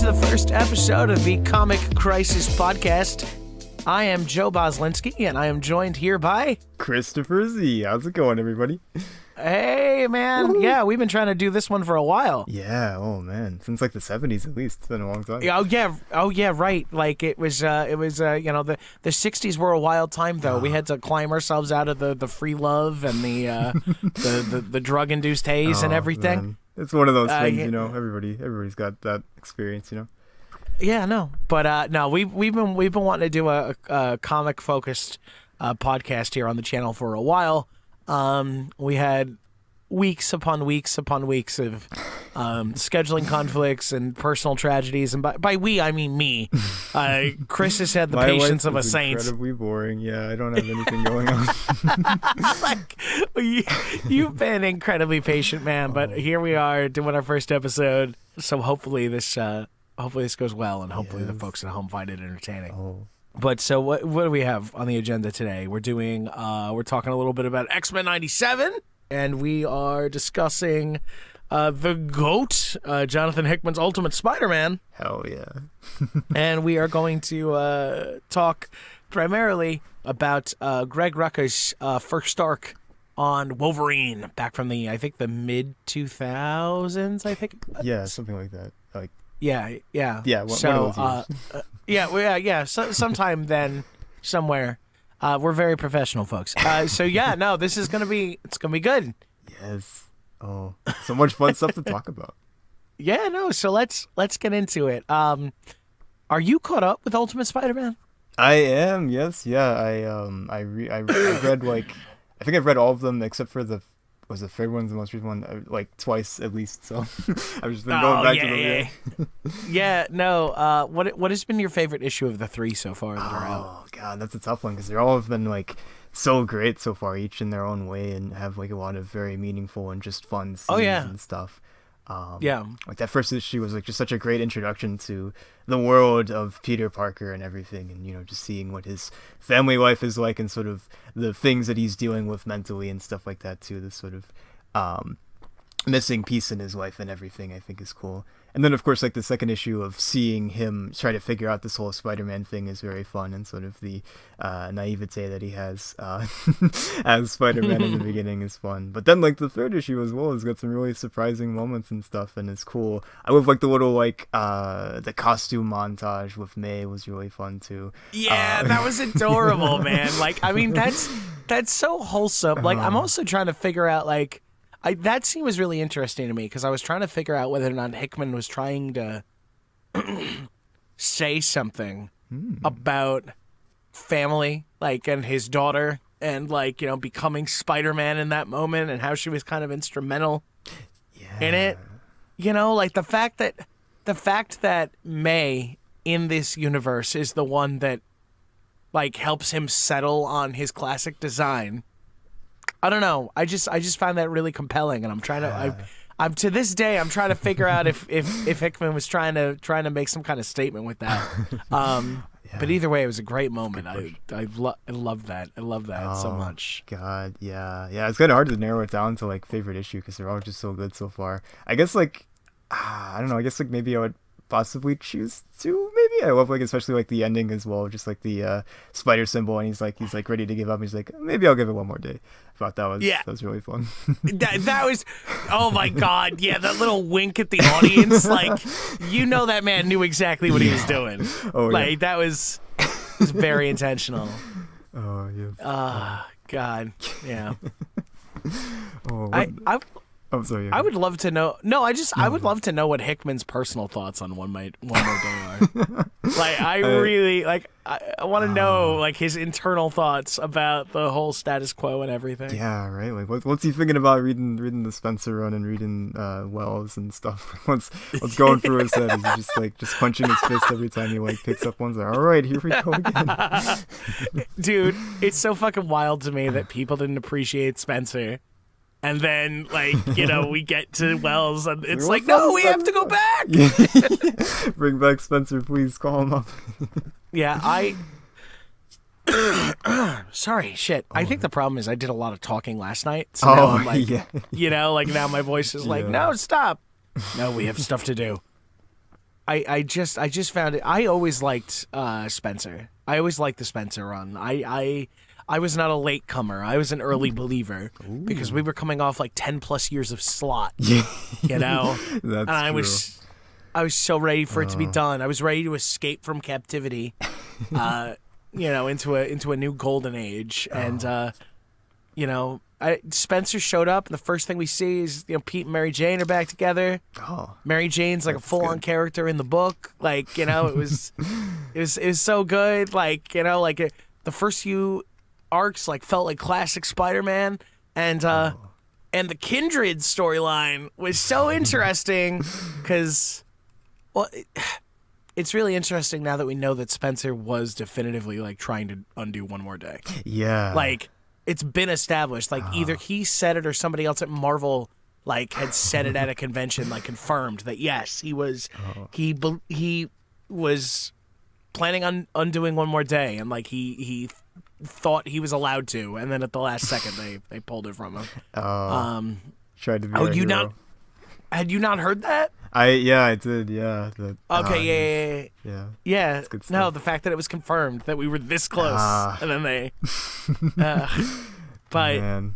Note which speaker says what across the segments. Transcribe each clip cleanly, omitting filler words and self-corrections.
Speaker 1: to the first episode of the Comic Crisis Podcast. I am Joe Bozlinski, and I am joined here by...
Speaker 2: Christopher Z. How's it going, everybody?
Speaker 1: Hey, man. Woo-hoo. Yeah, we've been trying to do this one for a while.
Speaker 2: Yeah, oh, man. Since, like, the 70s, at least. It's been a long time.
Speaker 1: Oh, yeah, right. Like, the 60s were a wild time, though. We had to climb ourselves out of the free love and the drug-induced haze and everything.
Speaker 2: Man. It's one of those things, you know. Everybody's got that experience, you know.
Speaker 1: Yeah, no, but no, we've been wanting to do a comic focused podcast here on the channel for a while. We had weeks upon weeks upon weeks of scheduling conflicts and personal tragedies, and by we I mean me. Chris has had the patience of a saint.
Speaker 2: Incredibly boring. Yeah, I don't have anything going on.
Speaker 1: Like, you've been incredibly patient, man. But here we are doing our first episode, so hopefully this goes well, and hopefully the folks at home find it entertaining.
Speaker 2: Oh. But
Speaker 1: so what do we have on the agenda today? We're talking a little bit about X-Men 97, and we are discussing the GOAT, Jonathan Hickman's Ultimate Spider-Man.
Speaker 2: Hell yeah.
Speaker 1: And we are going to talk primarily about Greg Rucka's first arc on Wolverine back from the mid-2000s, I think.
Speaker 2: Yeah, something like that. Like.
Speaker 1: Yeah.
Speaker 2: Yeah, one of those years.
Speaker 1: Sometime then, somewhere. We're very professional, folks. This is gonna be good.
Speaker 2: Yes. Oh, so much fun stuff to talk about.
Speaker 1: Yeah, no. So let's get into it. Are you caught up with Ultimate Spider-Man?
Speaker 2: I am. Yes. Yeah. I read like, I think I've read all of them except for the third one's the most recent one, like twice at least. So I've just been going back to them.
Speaker 1: Yeah. No. What has been your favorite issue of the three so far that are out?
Speaker 2: Oh God, that's a tough one because they all have been like so great so far, each in their own way, and have like a lot of very meaningful and just fun scenes and stuff. Like that first issue was like just such a great introduction to the world of Peter Parker and everything, and you know, just seeing what his family life is like and sort of the things that he's dealing with mentally and stuff like that too. This sort of missing piece in his life and everything, I think is cool. And then of course like the second issue of seeing him try to figure out this whole Spider-Man thing is very fun, and sort of the naivete that he has as Spider-Man in the beginning is fun. But then like the third issue as well has got some really surprising moments and stuff, and it's cool. I love like the little like the costume montage with May was really fun too.
Speaker 1: Yeah, that was adorable, man. Like, I mean, that's so wholesome. Like, I'm also trying to figure out like, that scene was really interesting to me because I was trying to figure out whether or not Hickman was trying to say something about family, like, and his daughter, and like, you know, becoming Spider-Man in that moment, and how she was kind of instrumental in it. You know, like the fact that May in this universe is the one that like helps him settle on his classic design. I don't know. I just find that really compelling, and I'm trying to. I'm to this day I'm trying to figure out if Hickman was trying to make some kind of statement with that. But either way, it was a great moment. I love that. I love that so much.
Speaker 2: God, yeah. It's kind of hard to narrow it down to like favorite issue because they're all just so good so far. I guess like I don't know. I guess like maybe I would possibly choose to. Maybe I love like especially like the ending as well, just like the spider symbol, and he's like ready to give up. He's like, maybe I'll give it one more day. I thought that was really fun.
Speaker 1: that was, oh my God, yeah, that little wink at the audience, like, you know, that man knew exactly what he was doing. Like that was very intentional.
Speaker 2: Oh yes.
Speaker 1: God, yeah.
Speaker 2: I'm sorry.
Speaker 1: I would love to know. No, I would love to know what Hickman's personal thoughts on One More Day are. Like, I really like. I want to know like his internal thoughts about the whole status quo and everything.
Speaker 2: Yeah, right. Like, what's he thinking about reading the Spencer run and reading Wells and stuff? What's going through his head? Is he just punching his fist every time he like picks up one? Like, all right, here we go again.
Speaker 1: Dude, it's so fucking wild to me that people didn't appreciate Spencer. And then, like, you know, we get to Wells, and it's like, no, we have to go back.
Speaker 2: Bring back Spencer, please. Call him up.
Speaker 1: Yeah, sorry, shit. I think the problem is I did a lot of talking last night. So now I'm like, you know, like now my voice is like, no, stop. No, we have stuff to do. I just found it. I always liked Spencer. I always liked the Spencer run. I was not a late comer. I was an early believer because we were coming off like 10 plus years of slot. You know?
Speaker 2: That's
Speaker 1: and
Speaker 2: true.
Speaker 1: I was so ready for it to be done. I was ready to escape from captivity, into a new golden age. And Spencer showed up, and the first thing we see is Pete and Mary Jane are back together. Mary Jane's like a full-on character in the book. Like, it was so good. Like, the first few arcs like felt like classic Spider-Man, and the Kindred storyline was so interesting because, it's really interesting now that we know that Spencer was definitively like trying to undo One More Day.
Speaker 2: Yeah,
Speaker 1: like it's been established. Like either he said it or somebody else at Marvel like had said it at a convention, like confirmed that yes, he was he was planning on undoing One More Day, and like he thought he was allowed to, and then at the last second they pulled it from him.
Speaker 2: Tried to be.
Speaker 1: Had you not heard that?
Speaker 2: I did. Yeah.
Speaker 1: Okay. Yeah.
Speaker 2: That's good stuff.
Speaker 1: No, the fact that it was confirmed that we were this close, and then they. But
Speaker 2: man.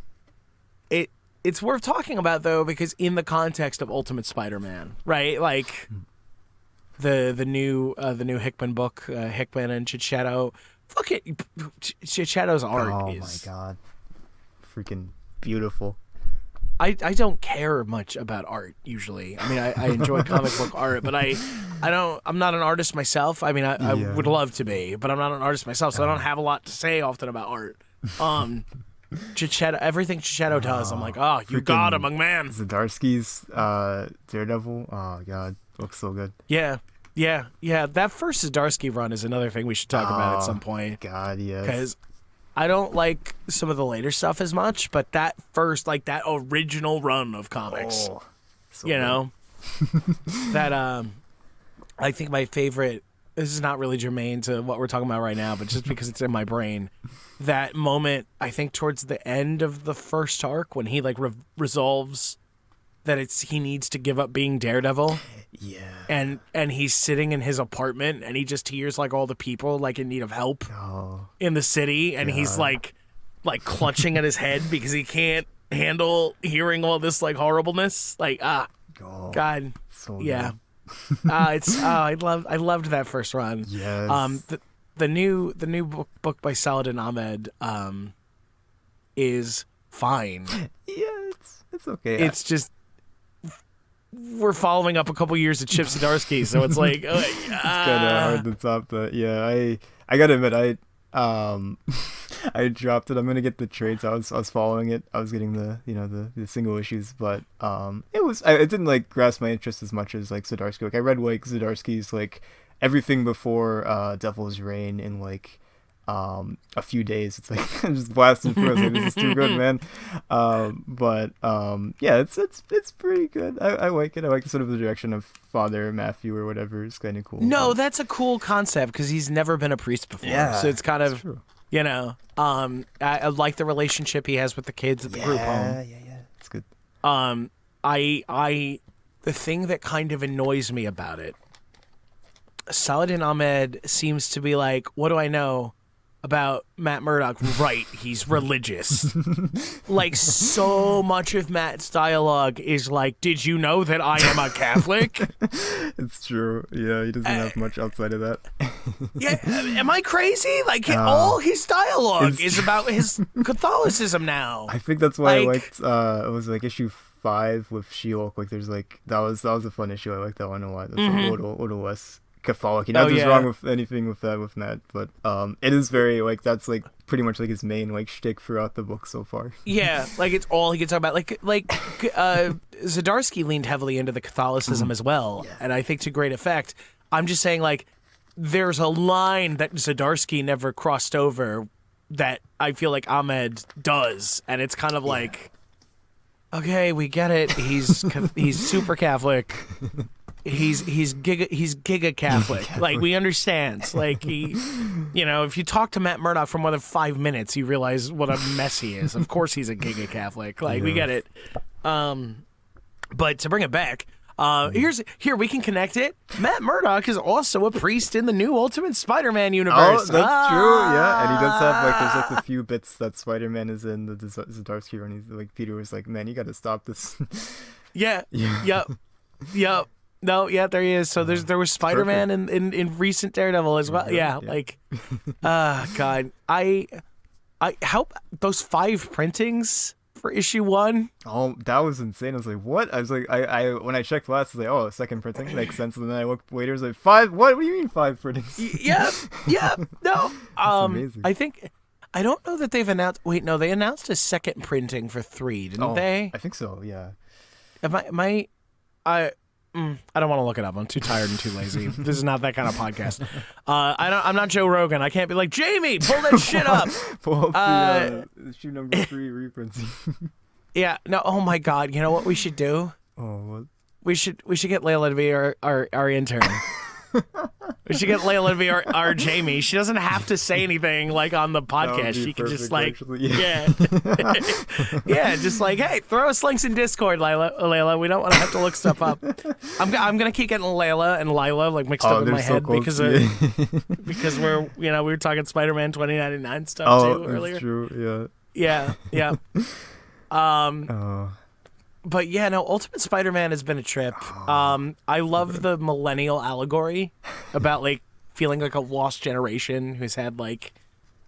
Speaker 1: It's worth talking about though, because in the context of Ultimate Spider-Man, right? Like the new Hickman book, Hickman and Chichetto. Fuck it, Chichetto's art is.
Speaker 2: Oh my god, freaking beautiful.
Speaker 1: I don't care much about art usually. I mean, I enjoy comic book art, but I'm not an artist myself. I mean, I would love to be, but I'm not an artist myself, so I don't have a lot to say often about art. Chichetto, everything Chichetto does, I'm like, you got him, young man.
Speaker 2: Zdarsky's Daredevil. Oh god, looks so good.
Speaker 1: Yeah. That first Zdarsky run is another thing we should talk about at some point.
Speaker 2: God, yes.
Speaker 1: Because I don't like some of the later stuff as much, but that first, like that original run of comics, that I think my favorite. This is not really germane to what we're talking about right now, but just because it's in my brain, that moment I think towards the end of the first arc when he like resolves that he needs to give up being Daredevil. Yeah. And he's sitting in his apartment and he just hears like all the people like in need of help in the city, and he's like clutching at his head because he can't handle hearing all this like horribleness. Like God.
Speaker 2: So
Speaker 1: yeah. I loved that first run.
Speaker 2: Yes.
Speaker 1: The new book by Saladin Ahmed is fine.
Speaker 2: Yeah, it's okay.
Speaker 1: It's just we're following up a couple years of Chip Zdarsky, so it's like
Speaker 2: it's kind of hard to top that. Yeah, I gotta admit, I dropped it. I'm gonna get the trades. I was following it. I was getting the single issues, but it didn't like grasp my interest as much as like Zdarsky. Like I read like Zdarsky's like everything before Devil's Reign in like a few days. It's like I'm just blasting through. I was like, this is too good, man. It's pretty good. I like it. I like sort of the direction of Father Matthew or whatever. It's kind of cool.
Speaker 1: No, that's a cool concept because he's never been a priest before. Yeah, so it's kind of true. I like the relationship he has with the kids at the group home.
Speaker 2: Yeah, it's good.
Speaker 1: The thing that kind of annoys me about it, Saladin Ahmed seems to be like, what do I know about Matt Murdock? Right, he's religious. Like, so much of Matt's dialogue is like, did you know that I am a Catholic?
Speaker 2: It's true. Yeah, he doesn't have much outside of that.
Speaker 1: Yeah, am I crazy? Like, all his dialogue is about his Catholicism now.
Speaker 2: I think that's why I liked, it was like issue 5 with She-Hulk. Like, there's like, that was a fun issue. I liked that one a lot. That's like a little less Catholic. Nothing's wrong with anything with Matt, but it is very like that's like pretty much like his main like shtick throughout the book so far.
Speaker 1: Yeah, like it's all he can talk about. Like Zdarsky leaned heavily into the Catholicism as well, and I think to great effect. I'm just saying, like, there's a line that Zdarsky never crossed over that I feel like Ahmed does, and it's kind of like, okay, we get it. He's super Catholic. He's giga Catholic. Like, we understand. Like, he, if you talk to Matt Murdock for more than 5 minutes, you realize what a mess he is. Of course he's a giga Catholic. Like, we get it. But to bring it back, Here we can connect it. Matt Murdock is also a priest in the new Ultimate Spider-Man universe.
Speaker 2: Oh, that's true. Yeah, and he does have there's a few bits that Spider-Man is in the Zdarsky run. He's like, Peter was like, man, you got to stop this.
Speaker 1: Yeah. Yep. No, yeah, there he is. So there was Spider-Man in recent Daredevil as well. Yeah. like, God, I help those 5 printings for issue 1.
Speaker 2: Oh, that was insane. I was like, what? I was like, I when I checked last, I was like, oh, second printing makes sense. And then I looked later, I was like, 5? What do you mean 5 printings?
Speaker 1: Yeah, no.
Speaker 2: Amazing.
Speaker 1: I don't know that they've announced. Wait, no, they announced a second printing for 3, didn't they?
Speaker 2: I think so. Yeah.
Speaker 1: I don't want to look it up. I'm too tired and too lazy. This is not that kind of podcast. I'm not Joe Rogan. I can't be like, Jamie, pull that shit up.
Speaker 2: Pull up the issue number 3 reprints.
Speaker 1: Yeah. No. Oh my God. You know what we should do?
Speaker 2: Oh, what?
Speaker 1: We should get Layla to be our intern. We should get Layla to be our Jamie. She doesn't have to say anything like on the podcast. She can just like, yeah, just like, hey, throw us links in Discord, Layla. We don't want to have to look stuff up. I'm gonna keep getting Layla and Lila like mixed up in my head because we were talking Spider-Man 2099 stuff too earlier.
Speaker 2: True. Yeah.
Speaker 1: Yeah. But yeah, no, Ultimate Spider-Man has been a trip. I love the millennial allegory about like feeling like a lost generation who's had like,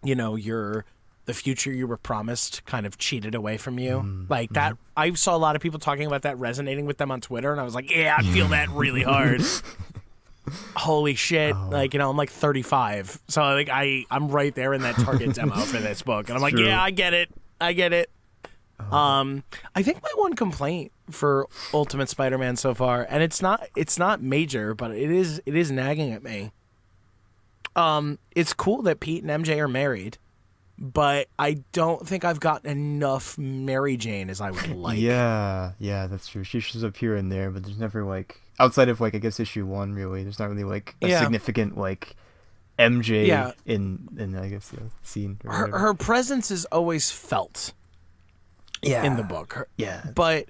Speaker 1: the future you were promised kind of cheated away from you. Like that, I saw a lot of people talking about that resonating with them on Twitter, and I was like, yeah, I feel that really hard. Holy shit. Like, I'm like 35. So like I'm right there in that target demo for this book. And I'm like, yeah, I get it. I think my one complaint for Ultimate Spider-Man so far, and it's not major, but it is nagging at me. It's cool that Pete and MJ are married, but I don't think I've gotten enough Mary Jane as I would like.
Speaker 2: Yeah, that's true. She shows up here and there, but there's never like outside of like I guess issue 1 really. There's not really like a significant like MJ in I guess scene.
Speaker 1: Her presence is always felt.
Speaker 2: Yeah.
Speaker 1: In the book. But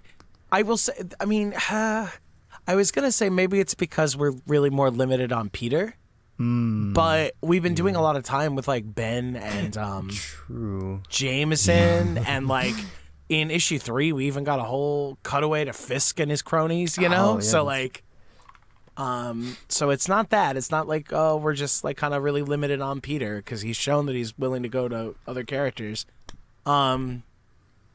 Speaker 1: I will say, I mean, I was going to say maybe it's because we're really more limited on Peter. But we've been doing a lot of time with like Ben and Jameson. And like in issue 3, we even got a whole cutaway to Fisk and his cronies, So like, so it's not that. It's not like, oh, we're just like kind of really limited on Peter because he's shown that he's willing to go to other characters.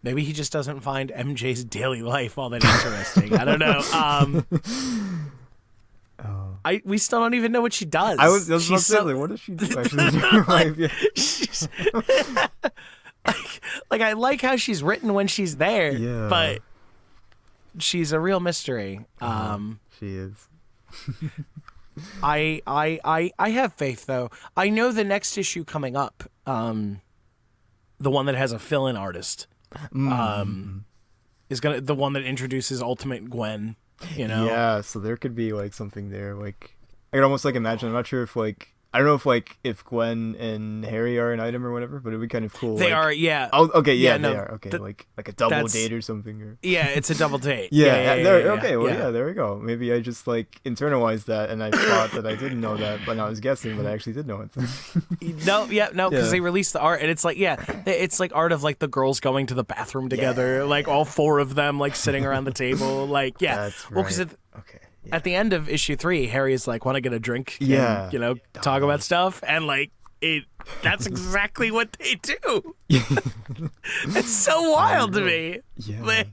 Speaker 1: Maybe he just doesn't find MJ's daily life all that interesting. I don't know. We still don't even know what she does.
Speaker 2: I was about to say, what does she do actually in her life?
Speaker 1: She's like I like how she's written when she's there, but she's a real mystery.
Speaker 2: She is.
Speaker 1: I have faith though. I know the next issue coming up, the one that has a fill-in artist. Is the one that introduces Ultimate Gwen,
Speaker 2: Yeah, so there could be like something there. Like I could almost like imagine. I'm not sure if like I don't know if Gwen and Harry are an item or whatever, but it'd be kind of cool.
Speaker 1: They are, yeah.
Speaker 2: Oh, okay, yeah, they are. Okay, like a double date or something. Or...
Speaker 1: Yeah, it's a double date.
Speaker 2: Okay, there we go. Maybe I just like internalized that, and I thought that I didn't know that, but I was guessing, but I actually did know it.
Speaker 1: Because they released the art, and it's like, it's like art of like the girls going to the bathroom together, like all 4 of them like sitting around the table, like
Speaker 2: That's right.
Speaker 1: Well, because at the end of issue 3, Harry's like, want to get a drink? Talk about stuff. And like, that's exactly what they do. It's so wild to me.
Speaker 2: Yeah.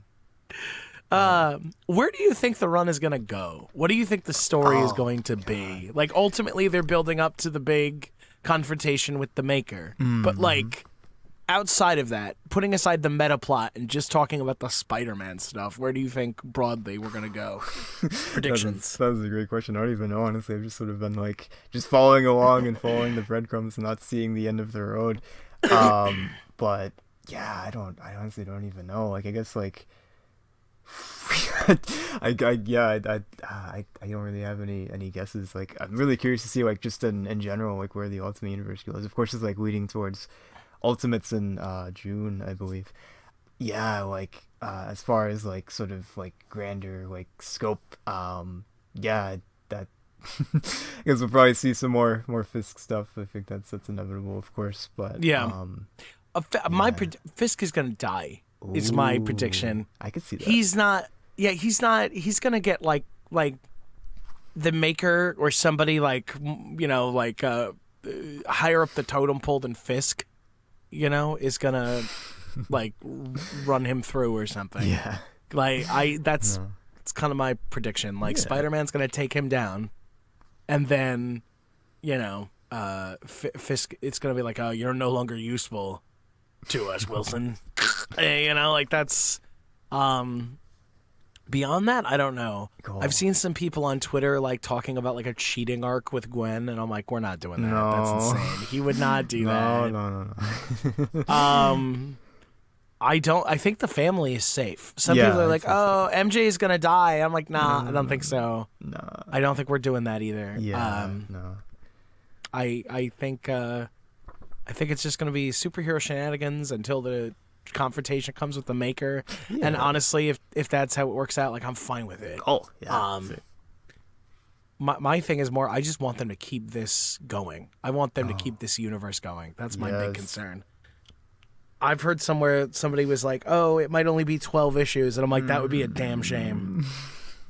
Speaker 1: Where do you think the run is going to go? What do you think the story is going to be? Like, ultimately, they're building up to the big confrontation with the Maker. But like, outside of that, putting aside the meta plot and just talking about the Spider-Man stuff, where do you think broadly we're gonna go? Predictions.
Speaker 2: That was a great question. I don't even know, honestly. I've just sort of been like just following along and following the breadcrumbs and not seeing the end of the road. But yeah, I honestly don't even know. Like I guess like I don't really have any guesses. Like I'm really curious to see like just in general like where the Ultimate Universe goes. Of course, it's like leading towards Ultimates in June, I believe. yeah, like as far as like sort of like grander like scope, yeah, that I guess we'll probably see some more Fisk stuff. I think that's inevitable, of course. But
Speaker 1: my Fisk is gonna die. Is my prediction.
Speaker 2: I could see that.
Speaker 1: He's not. Yeah, he's not. He's gonna get like the Maker or somebody like higher up the totem pole than Fisk. Is gonna like run him through or something.
Speaker 2: Yeah.
Speaker 1: Like that's kind of my prediction. Like Spider-Man's gonna take him down, and then, Fisk. It's gonna be like, oh, you're no longer useful to us, Wilson. Like that's. Beyond that, I don't know. Cool. I've seen some people on Twitter like talking about like a cheating arc with Gwen, and I'm like, we're not doing that. No. That's insane. He would not do that.
Speaker 2: No.
Speaker 1: I think the family is safe. Some people are like, oh, MJ is gonna die. I'm like, nah, I don't think so.
Speaker 2: No.
Speaker 1: I don't think we're doing that either.
Speaker 2: Yeah. No.
Speaker 1: I think it's just gonna be superhero shenanigans until the confrontation comes with the Maker, and honestly, if that's how it works out, like I'm fine with it.
Speaker 2: Oh, yeah.
Speaker 1: My thing is more, I just want them to keep this going. I want them to keep this universe going. That's my big concern. I've heard somewhere somebody was like, "Oh, it might only be 12 issues," and I'm like, "That would be a damn shame."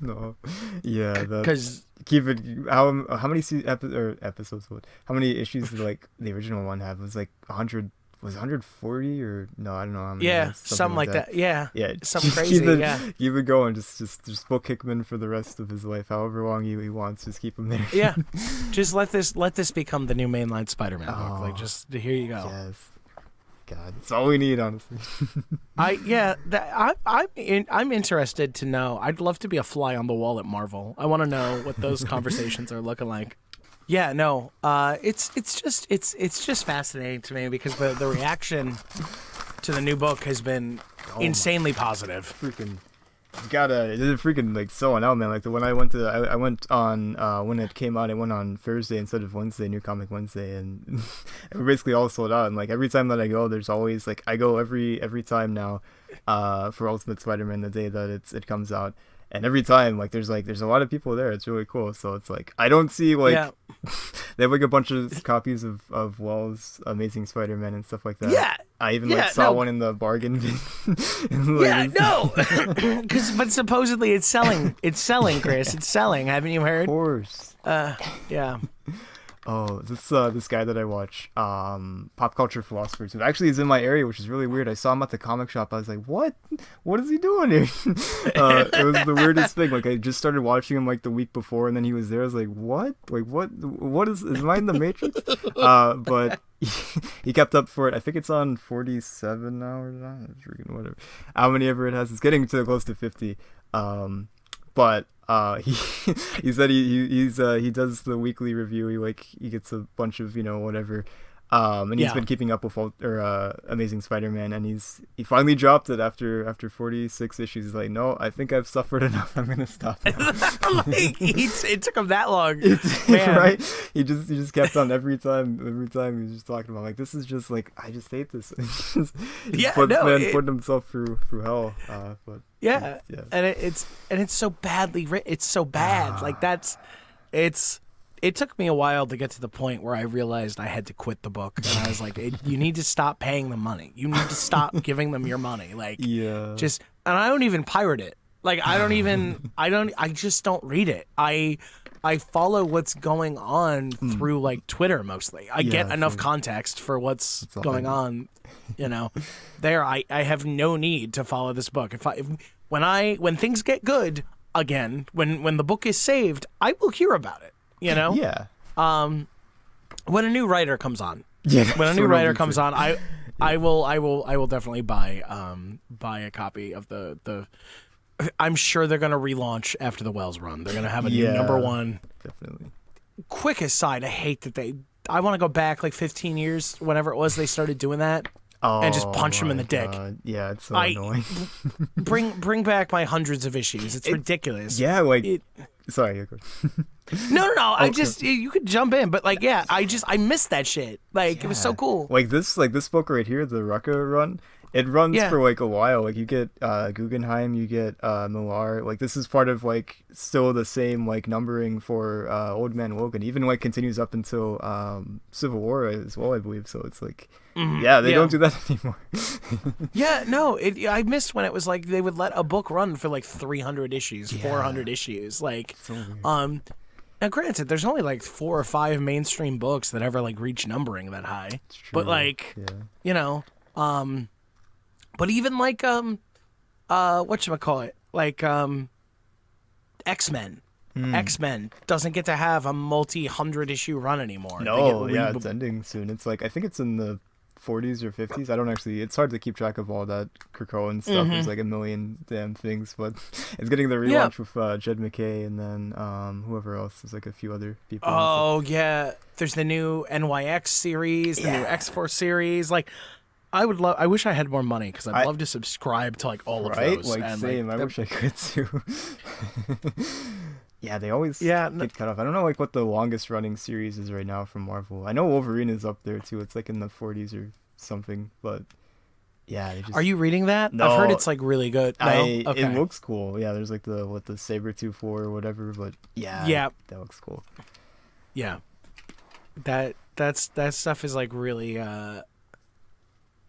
Speaker 2: No, yeah,
Speaker 1: because
Speaker 2: keep it. How many episodes? How many issues did like the original one have? It was like 100. Was 140 or no? I don't know. How many
Speaker 1: something like that. Yeah, something
Speaker 2: crazy.
Speaker 1: Keep
Speaker 2: it going. Just book Hickman for the rest of his life, however long he wants. Just keep him there.
Speaker 1: Yeah, just let this become the new mainline Spider-Man book. Like, just here you go.
Speaker 2: Yes, God, that's all we need, honestly.
Speaker 1: I'm interested to know. I'd love to be a fly on the wall at Marvel. I want to know what those conversations are looking like. Yeah, no, it's just fascinating to me because the reaction to the new book has been insanely positive.
Speaker 2: Freaking, it's freaking like selling out, man. Like the one I went on when it came out, I went on Thursday instead of Wednesday, New Comic Wednesday, and we're basically all sold out. And like every time that I go, there's always like I go every time now, for Ultimate Spider-Man the day that it comes out. And every time, like, there's a lot of people there. It's really cool. So it's like, I don't see, like, they have, like, a bunch of copies of Wells' Amazing Spider-Man and stuff like that.
Speaker 1: Yeah.
Speaker 2: I even, saw one in the bargain bin.
Speaker 1: But supposedly it's selling. It's selling, Chris. It's selling. Haven't you heard?
Speaker 2: Of course.
Speaker 1: Yeah.
Speaker 2: Oh, this guy that I watch, Pop Culture Philosophers, who actually is in my area, which is really weird. I saw him at the comic shop. I was like, what is he doing here? It was the weirdest thing. Like, I just started watching him like the week before, and then he was there. I was like, what? Like, what is I in the Matrix? But he kept up for it. I think it's on 47 now or whatever. How many ever it has. It's getting to close to 50. But he said he does the weekly review. He gets a bunch of whatever, and he's been keeping up with Amazing Spider-Man, and he finally dropped it after 46 issues. He's like, no, I think I've suffered enough. I'm gonna stop now.
Speaker 1: It took him that long,
Speaker 2: right? He just kept on every time he was just talking about like this is just like I just hate this. Putting himself through hell. But
Speaker 1: yeah, and it's so badly written. It's so bad. It took me a while to get to the point where I realized I had to quit the book, and I was like, you need to stop paying them money. You need to stop giving them your money. And I don't even pirate it. Like, I just don't read it. I follow what's going on through like Twitter mostly. I get enough context for what's going on, there. I have no need to follow this book. When things get good again, when the book is saved, I will hear about it.
Speaker 2: Yeah.
Speaker 1: When a new writer comes on, I will definitely buy a copy of the. I'm sure they're gonna relaunch after the Wells run. They're gonna have a new number one.
Speaker 2: Definitely.
Speaker 1: Quick aside, I hate that I want to go back like 15 years, whenever it was they started doing that. And just punch him in the dick.
Speaker 2: Yeah, it's so annoying.
Speaker 1: bring back my hundreds of issues. It's ridiculous.
Speaker 2: Yeah, sorry.
Speaker 1: No. I just you could jump in, but like I missed that shit. Like it was so cool.
Speaker 2: Like this book right here, the Rucka run. It runs for like a while. Like you get Guggenheim, you get Millar. Like this is part of like still the same like numbering for Old Man Logan. Even like continues up until Civil War as well, I believe. So it's like they don't do that anymore.
Speaker 1: I missed when it was like they would let a book run for like 300 issues, 400 issues. Like
Speaker 2: so weird.
Speaker 1: Now granted, there's only like 4 or 5 mainstream books that ever like reach numbering that high.
Speaker 2: It's true.
Speaker 1: But like but even like whatchamacallit? Like X-Men. X-Men doesn't get to have a multi-100 issue run anymore.
Speaker 2: No, it's ending soon. It's like I think it's in the 40s or 50s. I don't actually. It's hard to keep track of all that Krakoan stuff. There's like a million damn things, but it's getting the relaunch with Jed McKay and then whoever else. There's like a few other people.
Speaker 1: Oh yeah, there's the new NYX series, the new X-Force series. Like I wish I had more money because I'd love to subscribe to like all of those.
Speaker 2: Like
Speaker 1: and,
Speaker 2: same.
Speaker 1: like,
Speaker 2: I wish I could too. Yeah, they always get cut off. I don't know like what the longest running series is right now from Marvel. I know Wolverine is up there too. It's like in the 40s or something, but they just...
Speaker 1: Are you reading that?
Speaker 2: No,
Speaker 1: I've heard it's like really good. No? Okay.
Speaker 2: It looks cool. Yeah, there's like the Sabretooth War or whatever, but that looks cool.
Speaker 1: Yeah. That stuff is like really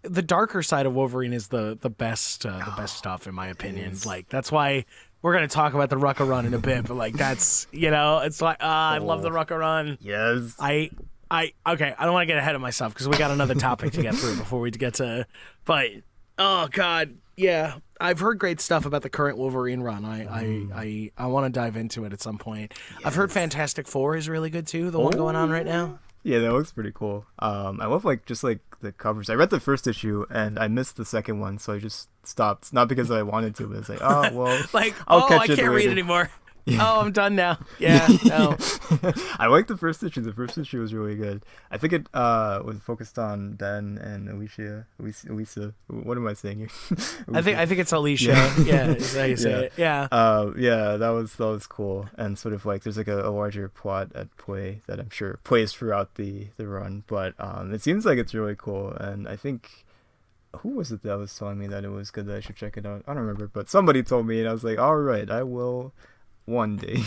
Speaker 1: the darker side of Wolverine is the best stuff in my opinion. Like that's why we're gonna talk about the Rucka run in a bit, but like that's it's like I love the Rucka run.
Speaker 2: Yes.
Speaker 1: Okay, I don't want to get ahead of myself because we got another topic to get through before we get to. But oh god, yeah, I've heard great stuff about the current Wolverine run. I want to dive into it at some point. Yes. I've heard Fantastic Four is really good too. The one going on right now.
Speaker 2: Yeah, that looks pretty cool. I love like just like the covers. I read the first issue and I missed the second one, so I just stopped. Not because I wanted to, but it's like, oh well,
Speaker 1: like
Speaker 2: I'll catch
Speaker 1: I can't read it anymore. Yeah. Oh, I'm done now. Yeah, no.
Speaker 2: I liked the first issue. The first issue was really good. I think it was focused on Ben and Alicia. What am I saying here?
Speaker 1: I think it's Alicia. Yeah, is how you say it. Yeah.
Speaker 2: That was cool. And sort of like there's like a larger plot at play that I'm sure plays throughout the run. But it seems like it's really cool. And I think who was it that was telling me that it was good that I should check it out? I don't remember, but somebody told me and I was like, all right, I will. One day.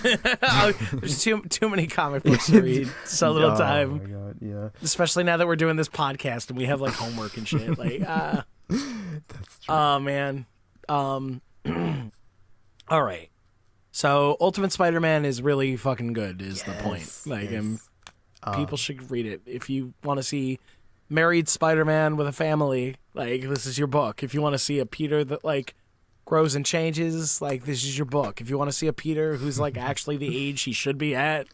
Speaker 1: There's too many comic books to read. So little time.
Speaker 2: Oh my god, yeah.
Speaker 1: Especially now that we're doing this podcast and we have like homework and shit. Like,
Speaker 2: that's true.
Speaker 1: Oh man. All right. So Ultimate Spider-Man is really fucking good. Is the point? Like, and people should read it if you want to see married Spider-Man with a family. Like, this is your book. If you want to see a Peter that like grows and changes, like this is your book. If you want to see a Peter who's like actually the age he should be at,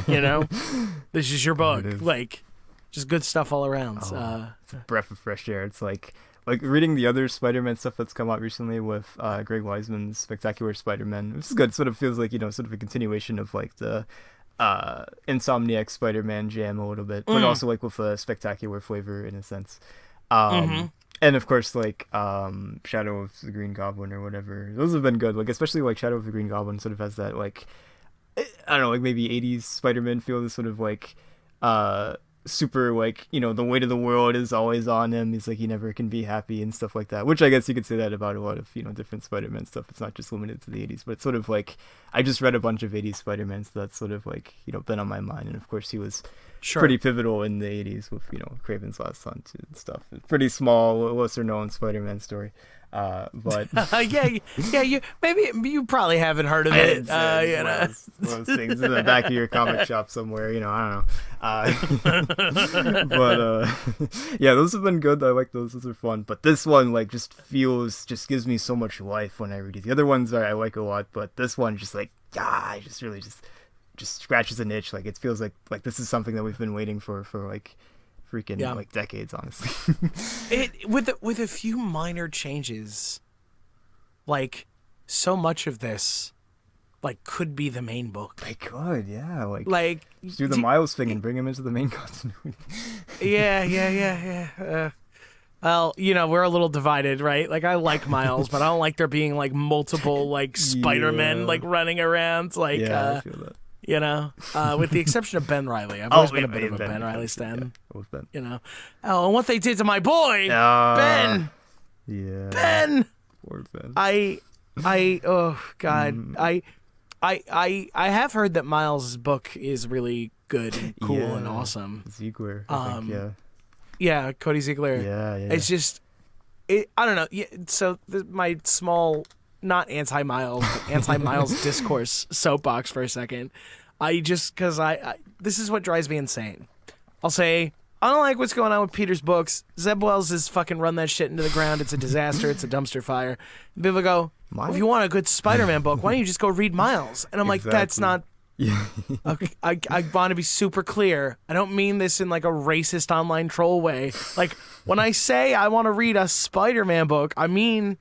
Speaker 1: this is your book. Like, just good stuff all around.
Speaker 2: It's a breath of fresh air. It's like reading the other Spider-Man stuff that's come out recently with Greg Weisman's Spectacular Spider-Man. This is good. It sort of feels like sort of a continuation of like the Insomniac Spider-Man jam a little bit, but also like with a spectacular flavor in a sense. And of course, like Shadow of the Green Goblin or whatever, those have been good. Like especially like Shadow of the Green Goblin sort of has that like I don't know, like maybe 80s Spider-Man feel. This sort of like super like the weight of the world is always on him. He's like he never can be happy and stuff like that. Which I guess you could say that about a lot of different Spider-Man stuff. It's not just limited to the 80s, but it's sort of like I just read a bunch of 80s Spider-Man, so that's sort of like been on my mind. And of course he was. Sure. Pretty pivotal in the 80s with Craven's Last Hunt and stuff. Pretty small, lesser known Spider-Man story, but you probably haven't heard of it. One of those things in the back of your comic shop somewhere. I don't know. But those have been good. I like those. Those are fun. But this one like just gives me so much life when I read it. The other ones I like a lot, but this one just like just scratches an itch. Like it feels like this is something that we've been waiting for like freaking like decades, honestly.
Speaker 1: with a few minor changes, like so much of this like could be the main book.
Speaker 2: They could, yeah. Like just do the Miles thing and bring him into the main continuity.
Speaker 1: Yeah. Well, we're a little divided, right? Like, I like Miles, but I don't like there being, like, multiple, like, Spider-Men, like, running around. Like,
Speaker 2: I feel that.
Speaker 1: With the exception of Ben Reilly. I've always been a bit of a Ben Reilly stan.
Speaker 2: Ben.
Speaker 1: Oh, and what they did to my boy, Ben.
Speaker 2: Yeah.
Speaker 1: Ben.
Speaker 2: Poor Ben.
Speaker 1: Oh, God. I have heard that Miles' book is really good and cool and awesome.
Speaker 2: Ziegler, I think, yeah.
Speaker 1: Yeah, Cody Ziegler.
Speaker 2: Yeah.
Speaker 1: It's just, I don't know. Yeah, so my small, not anti-Miles, but anti-Miles discourse soapbox for a second. Because this is what drives me insane. I'll say, I don't like what's going on with Peter's books. Zeb Wells has fucking run that shit into the ground. It's a disaster. It's a dumpster fire. And people go, well, if you want a good Spider-Man book, why don't you just go read Miles? And I'm like, that's not... Okay, I want to be super clear. I don't mean this in like a racist online troll way. Like, when I say I want to read a Spider-Man book, I mean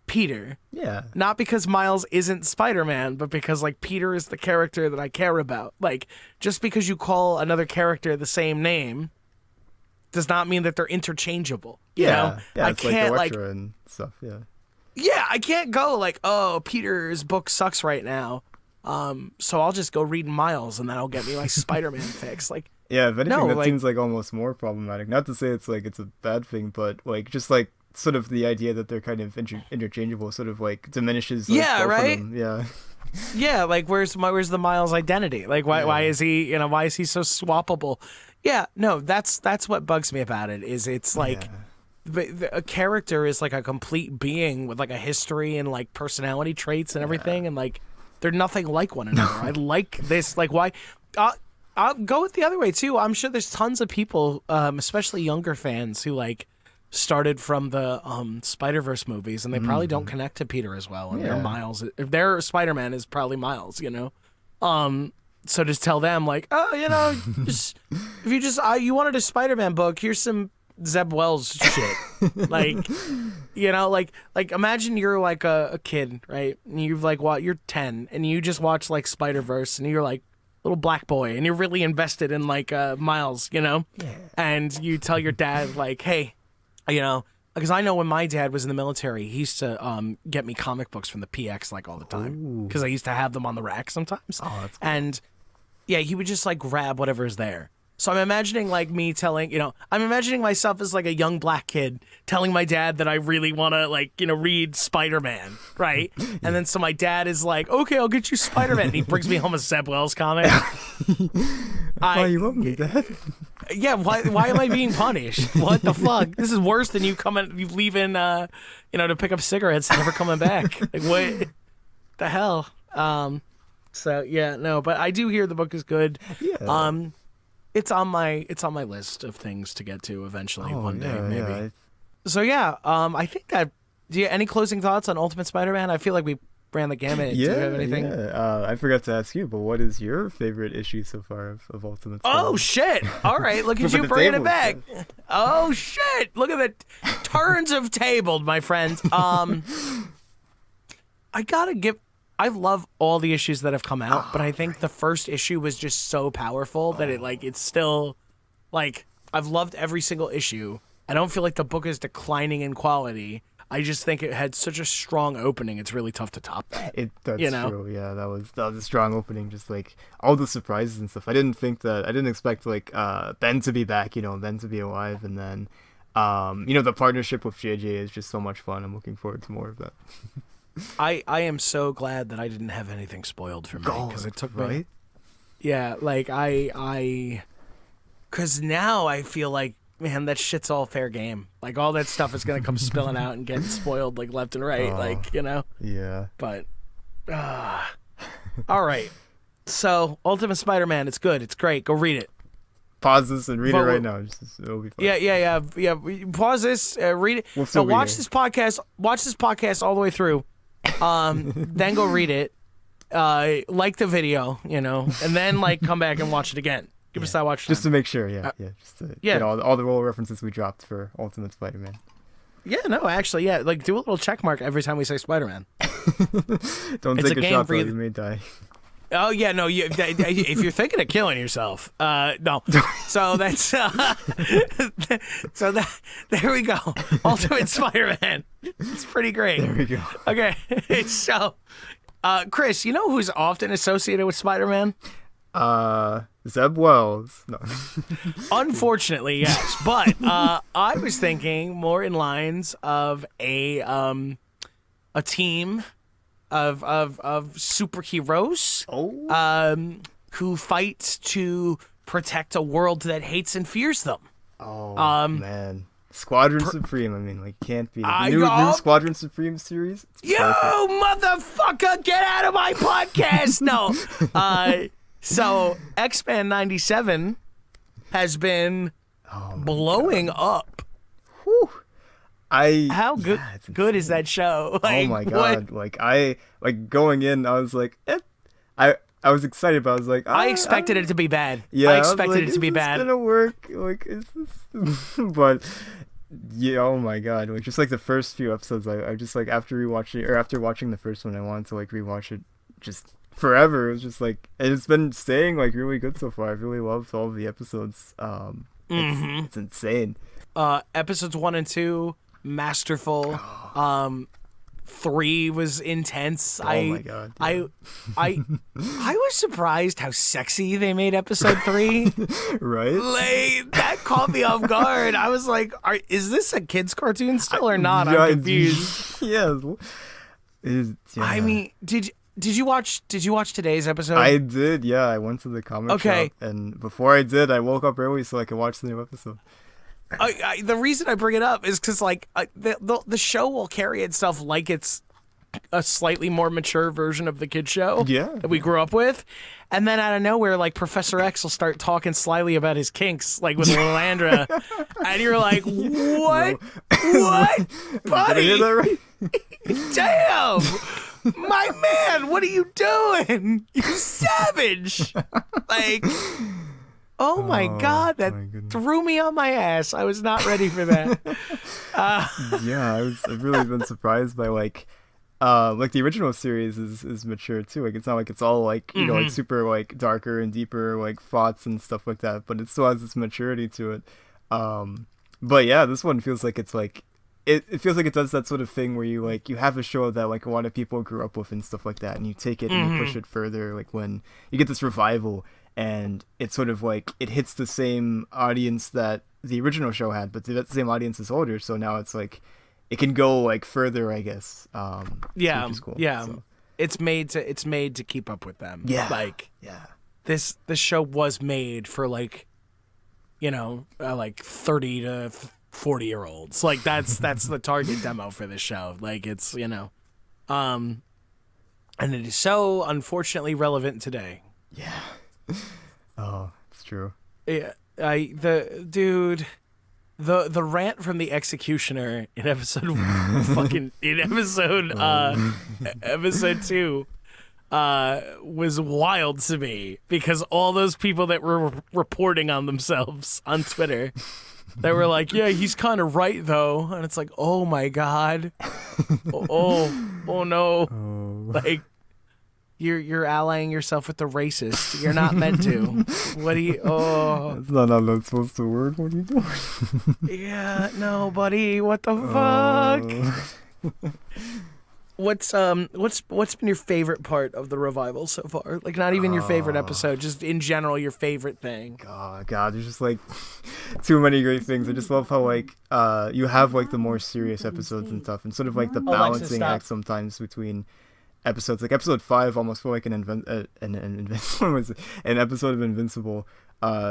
Speaker 1: Peter.
Speaker 2: Yeah.
Speaker 1: Not because Miles isn't Spider-Man, but because like Peter is the character that I care about. Like, just because you call another character the same name does not mean that they're interchangeable. You know?
Speaker 2: Yeah,
Speaker 1: I can't
Speaker 2: like Electra and stuff, yeah.
Speaker 1: Yeah, I can't go like, oh, Peter's book sucks right now. So I'll just go read Miles and that'll get me my Spider-Man fix. Like,
Speaker 2: yeah, if anything, that seems like almost more problematic. Not to say it's a bad thing, but like just like sort of the idea that they're kind of interchangeable sort of like diminishes. Like, both of them. Yeah.
Speaker 1: Yeah, like where's the Miles identity? Like why is he so swappable? Yeah, no, that's what bugs me about it. Is it's like. A character is like a complete being with like a history and like personality traits and everything, and like they're nothing like one another. I like this. Like, why? I'll go with the other way too. I'm sure there's tons of people, especially younger fans, who like started from the Spider-Verse movies, and they probably don't connect to Peter as well. And their Miles, if their Spider-Man is probably Miles, So just tell them like, just if you wanted a Spider-Man book, here's some Zeb Wells shit. like imagine you're like a kid, right? And you've like you're 10 and you just watch like Spider-Verse and you're like little black boy and you're really invested in like Miles, and you tell your dad like, hey, because I know when my dad was in the military, he used to get me comic books from the PX like all the time because I used to have them on the rack sometimes.
Speaker 2: Oh, that's cool.
Speaker 1: And yeah, he would just like grab whatever's there. So I'm imagining like me telling, I'm imagining myself as like a young black kid telling my dad that I really want to like, read Spider-Man, right? And then so my dad is like, okay, I'll get you Spider-Man. And he brings me home a Zeb Wells comic.
Speaker 2: Why you love me, Dad?
Speaker 1: Yeah, why am I being punished? What the fuck? This is worse than you leaving, to pick up cigarettes and never coming back. Like, what the hell? So yeah, no, but I do hear the book is good.
Speaker 2: Yeah.
Speaker 1: It's on my list of things to get to eventually one day, maybe.
Speaker 2: Yeah.
Speaker 1: So yeah, I think that. Do you any closing thoughts on Ultimate Spider-Man? I feel like we ran the gamut.
Speaker 2: Yeah,
Speaker 1: do you have anything?
Speaker 2: Yeah. I forgot to ask you, but what is your favorite issue so far of Ultimate Spider-Man?
Speaker 1: Oh shit! All right, look at you bringing it back. Oh shit! Look at the turns of tabled, my friend. I love all the issues that have come out, but I think the first issue was just so powerful that it's still, like, I've loved every single issue. I don't feel like the book is declining in quality. I just think it had such a strong opening. It's really tough to top that.
Speaker 2: That's true. Yeah, that was a strong opening. Just like all the surprises and stuff. I didn't expect like Ben to be back. Ben to be alive, and then the partnership with JJ is just so much fun. I'm looking forward to more of that.
Speaker 1: I am so glad that I didn't have anything spoiled for me because it took me.
Speaker 2: Right?
Speaker 1: Yeah, like because now I feel like, man, that shit's all fair game. Like all that stuff is gonna come spilling out and get spoiled like left and right,
Speaker 2: Yeah.
Speaker 1: But, all right. So Ultimate Spider-Man, it's good, it's great. Go read it.
Speaker 2: Pause this and read it right now. It'll be fun.
Speaker 1: Yeah. Pause this, read it. Now watch this podcast. Watch this podcast all the way through. Then go read it. Like the video, and then like come back and watch it again. Give us that watch time.
Speaker 2: Just to make sure, just to get all the role references we dropped for Ultimate Spider-Man.
Speaker 1: Yeah, no, actually, like do a little check mark every time we say Spider-Man.
Speaker 2: Don't take a shot though, you may die.
Speaker 1: Oh yeah, no. If you're thinking of killing yourself, no. So that's so that there we go. Ultimate Spider-Man. It's pretty great.
Speaker 2: There we go.
Speaker 1: Okay, so Chris, you know who's often associated with Spider-Man?
Speaker 2: Zeb Wells. No.
Speaker 1: Unfortunately, yes. But I was thinking more in lines of a team of superheroes who fight to protect a world that hates and fears them.
Speaker 2: Oh man. Squadron Supreme. I mean, like, can't be the new Squadron Supreme series.
Speaker 1: You motherfucker, get out of my podcast! No. So X-Men 97 has been blowing up.
Speaker 2: Whew.
Speaker 1: How good is that show?
Speaker 2: Like, oh my god! What? Like going in, I was like, I was excited, but I was like,
Speaker 1: I expected it to be bad.
Speaker 2: Yeah,
Speaker 1: I expected it to be bad.
Speaker 2: It's gonna work. Like, is this? But yeah, oh my god! Like, just like the first few episodes, I just like after watching the first one, I wanted to like rewatch it just forever. It was just like, and it's been staying like really good so far. I've really loved all of the episodes. It's insane.
Speaker 1: Episodes 1 and 2. Masterful. 3 was intense.
Speaker 2: Oh my god! Yeah.
Speaker 1: I was surprised how sexy they made episode 3.
Speaker 2: Right?
Speaker 1: Like, that caught me off guard. I was like, is this a kids cartoon still or not? I'm confused.
Speaker 2: Yeah.
Speaker 1: I mean, did you watch today's episode?
Speaker 2: I did. Yeah, I went to the comic shop, and before I did, I woke up early so I could watch the new episode.
Speaker 1: The reason I bring it up is because like the show will carry itself like it's a slightly more mature version of the kid show that we grew up with, and then out of nowhere, like Professor X will start talking slyly about his kinks, like with Lilandra, and you're like, what, buddy?
Speaker 2: Did I hear that right?
Speaker 1: Damn, my man, what are you doing? You savage! Like. Oh my god, that threw me on my ass. I was not ready for that.
Speaker 2: Yeah, I've really been surprised by like the original series is mature too. Like, it's not like it's all like, you know, like super like darker and deeper like thoughts and stuff like that, but it still has this maturity to it. But yeah, this one feels like it's like it feels like it does that sort of thing where you have a show that like a lot of people grew up with and stuff like that, and you take it and you push it further, like when you get this revival. And it's sort of like it hits the same audience that the original show had, but that same audience is older, so now it's like it can go like further, I guess.
Speaker 1: Yeah,
Speaker 2: which is cool.
Speaker 1: Yeah.
Speaker 2: So.
Speaker 1: It's made to keep up with them.
Speaker 2: Yeah,
Speaker 1: like
Speaker 2: this
Speaker 1: show was made for like, you know, like 30 to 40-year-olds. Like that's the target demo for this show. Like, it's, you know, and it is so unfortunately relevant today.
Speaker 2: Yeah. Oh, it's true.
Speaker 1: Yeah, the rant from the executioner in episode episode 2 was wild to me, because all those people that were reporting on themselves on Twitter, they were like, yeah, he's kind of right though, and it's like, oh my god, oh no, like. You're allying yourself with the racist. You're not meant to. What do you? Oh,
Speaker 2: that's not how that's supposed to work. What are you doing?
Speaker 1: Yeah, no, buddy. What the fuck? What's been your favorite part of the revival so far? Like, not even your favorite episode, just in general, your favorite thing.
Speaker 2: Oh god, there's just like too many great things. I just love how like you have like the more serious episodes and stuff, and sort of like the balancing act sometimes between episodes. Like episode 5 almost felt like an episode of Invincible.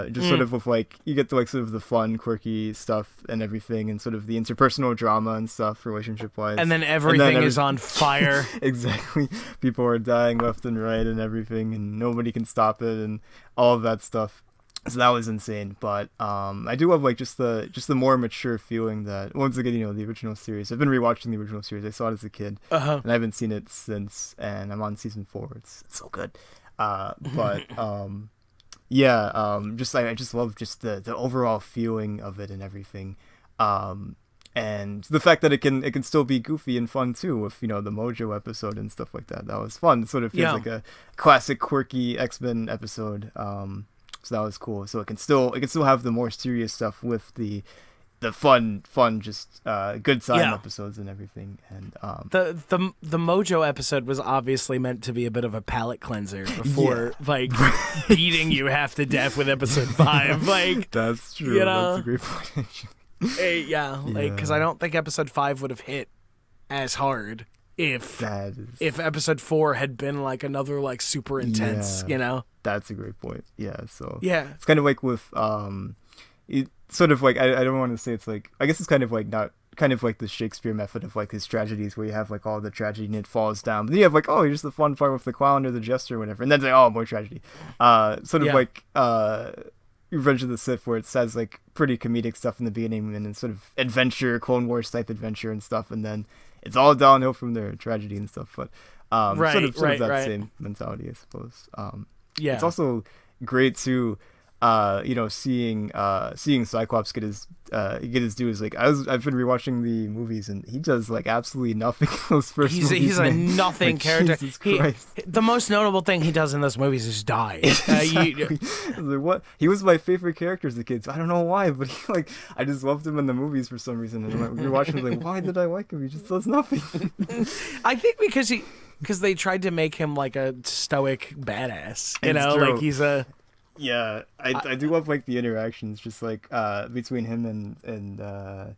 Speaker 2: Just sort of with like, you get to like sort of the fun, quirky stuff and everything, and sort of the interpersonal drama and stuff, relationship wise.
Speaker 1: And then everything is on fire.
Speaker 2: Exactly. People are dying left and right and everything, and nobody can stop it, and all of that stuff. So that was insane. But I do love like just the more mature feeling that, once again, you know, the original series. I've been rewatching the original series. I saw it as a kid, and I haven't seen it since. And I'm on season 4. It's so good. But yeah, I just love just the overall feeling of it and everything. And the fact that it can still be goofy and fun too, with the Mojo episode and stuff like that. That was fun. It sort of feels like a classic quirky X-Men episode. So that was cool. So it can still have the more serious stuff with the fun, just good time episodes and everything. And
Speaker 1: the Mojo episode was obviously meant to be a bit of a palate cleanser before like beating you half to death with episode 5. Like
Speaker 2: that's true. That's a great point.
Speaker 1: Because I don't think episode 5 would have hit as hard if episode 4 had been like another like super intense.
Speaker 2: That's a great point. So
Speaker 1: it's
Speaker 2: kind of like with it sort of like I don't want to say it's like, I guess it's kind of like not kind of like the Shakespeare method of like his tragedies, where you have like all the tragedy and it falls down, but then you have like, oh, here's the fun part with the clown or the jester or whatever, and then it's like, oh, more tragedy. Sort of like Revenge of the Sith, where it says like pretty comedic stuff in the beginning and then sort of adventure, Clone Wars type adventure and stuff, and then it's all downhill from there, tragedy and stuff. But sort of that same mentality, I suppose. It's also great to seeing Cyclops get his due. Is like I've been rewatching the movies and he does like absolutely nothing in those first movies.
Speaker 1: He's a nothing character.
Speaker 2: Jesus Christ.
Speaker 1: The most notable thing he does in those movies is die.
Speaker 2: Exactly. I was like, what? He was my favorite character as a kid. So I don't know why, but I just loved him in the movies for some reason. And you're watching, like, why did I like him? He just does nothing.
Speaker 1: I think because they tried to make him like a stoic badass. Like he's a.
Speaker 2: Yeah, I do love like the interactions, just like between him and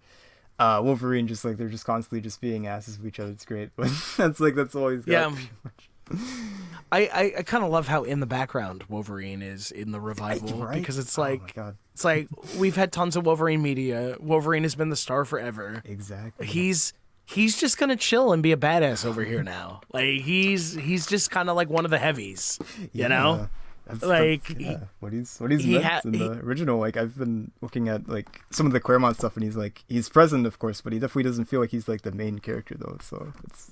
Speaker 2: Wolverine, just like they're just constantly just being asses of each other. It's great, but that's all he's got. Pretty much.
Speaker 1: I kind of love how in the background Wolverine is in the revival, because it's like,
Speaker 2: oh my God.
Speaker 1: It's like we've had tons of Wolverine media. Wolverine has been the star forever.
Speaker 2: Exactly.
Speaker 1: He's just gonna chill and be a badass over here now. Like he's just kind of like one of the heavies, you know.
Speaker 2: What he's meant in the original. Like I've been looking at like some of the Claremont stuff, and he's present, of course, but he definitely doesn't feel like he's like the main character though. So it's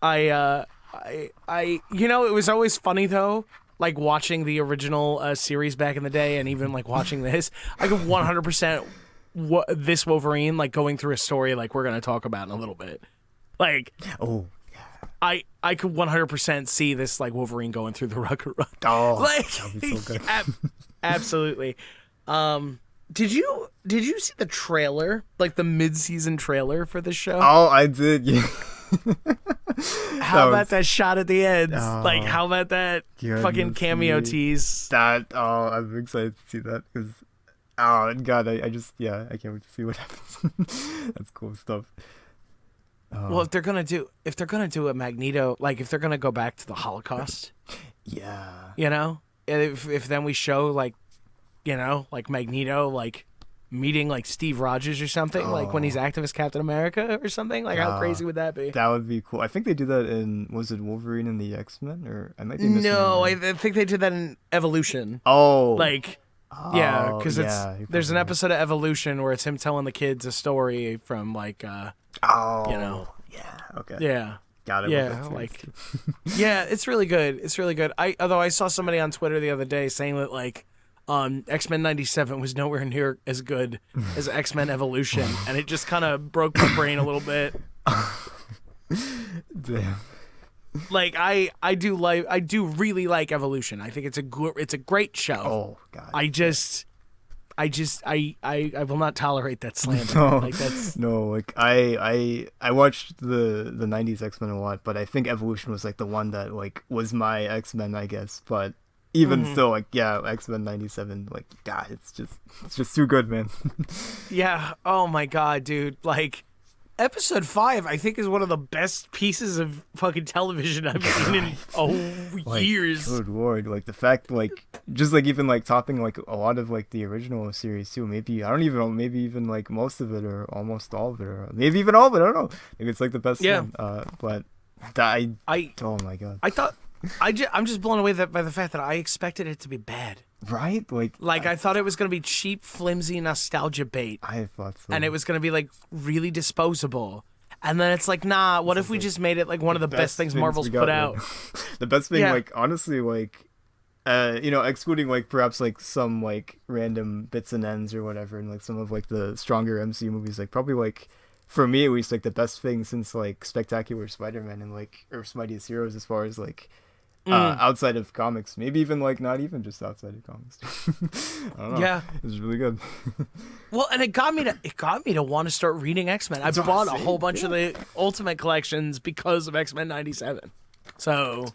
Speaker 1: I it was always funny though, like watching the original series back in the day, and even like watching this, I could 100% this Wolverine like going through a story like we're gonna talk about in a little bit, like I could 100% see this like Wolverine going through the Rucka run.
Speaker 2: Oh,
Speaker 1: like
Speaker 2: that'd be so good.
Speaker 1: Absolutely. Did you see the trailer, like the mid-season trailer for this show?
Speaker 2: Oh, I did. Yeah.
Speaker 1: How about that shot at the end? Like, how about that fucking cameo tease?
Speaker 2: I'm excited to see that because, oh God, I can't wait to see what happens. That's cool stuff.
Speaker 1: Well, if they're gonna do a Magneto, like if they're gonna go back to the Holocaust, if then we show like Magneto like meeting like Steve Rogers or something, like when he's active as Captain America or something, like how crazy would that be?
Speaker 2: That would be cool. I think they do that in, was it Wolverine and the X-Men, or I might be missing.
Speaker 1: No, I think they did that in Evolution. Because there's an episode of Evolution where it's him telling the kids a story from like
Speaker 2: okay.
Speaker 1: Yeah.
Speaker 2: Got it.
Speaker 1: Yeah, it's really good. It's really good. Although I saw somebody on Twitter the other day saying that like X-Men 97 was nowhere near as good as X-Men Evolution, and it just kind of broke my brain a little bit.
Speaker 2: Damn.
Speaker 1: Like I do really like Evolution. I think it's a great show.
Speaker 2: Oh God.
Speaker 1: I will not tolerate that slander.
Speaker 2: I watched the 90s X-Men a lot, but I think Evolution was like the one that like was my X-Men, I guess. But even still, like, X-Men 97, like, God, it's just too good, man.
Speaker 1: Yeah. Oh my God, dude. Like, Episode 5, I think, is one of the best pieces of fucking television I've seen in years.
Speaker 2: Good Lord. Like, the fact, like, just, like, even, like, topping, like, a lot of, like, the original series, too. Maybe, I don't even know, maybe even, like, most of it or almost all of it. Or maybe even all of it. I don't know. Maybe it's, like, the best thing. But oh, my God.
Speaker 1: I'm just blown away by the fact that I expected it to be bad.
Speaker 2: Right?
Speaker 1: I thought it was going to be cheap, flimsy nostalgia bait.
Speaker 2: I thought so.
Speaker 1: And it was going to be, like, really disposable. And then it's like, nah, what if we just made it, like, one of the best things Marvel's put out?
Speaker 2: The best thing, like, honestly, like, excluding like perhaps like some like random bits and ends or whatever, and like some of like the stronger MCU movies, like probably like for me at least like the best thing since like Spectacular Spider-Man and like Earth's Mightiest Heroes as far as like outside of comics, maybe even like not even just outside of comics. I don't know. Yeah, it was really good.
Speaker 1: Well, and it got me to want to start reading X-Men. I bought a whole bunch of the Ultimate collections because of X-Men '97. So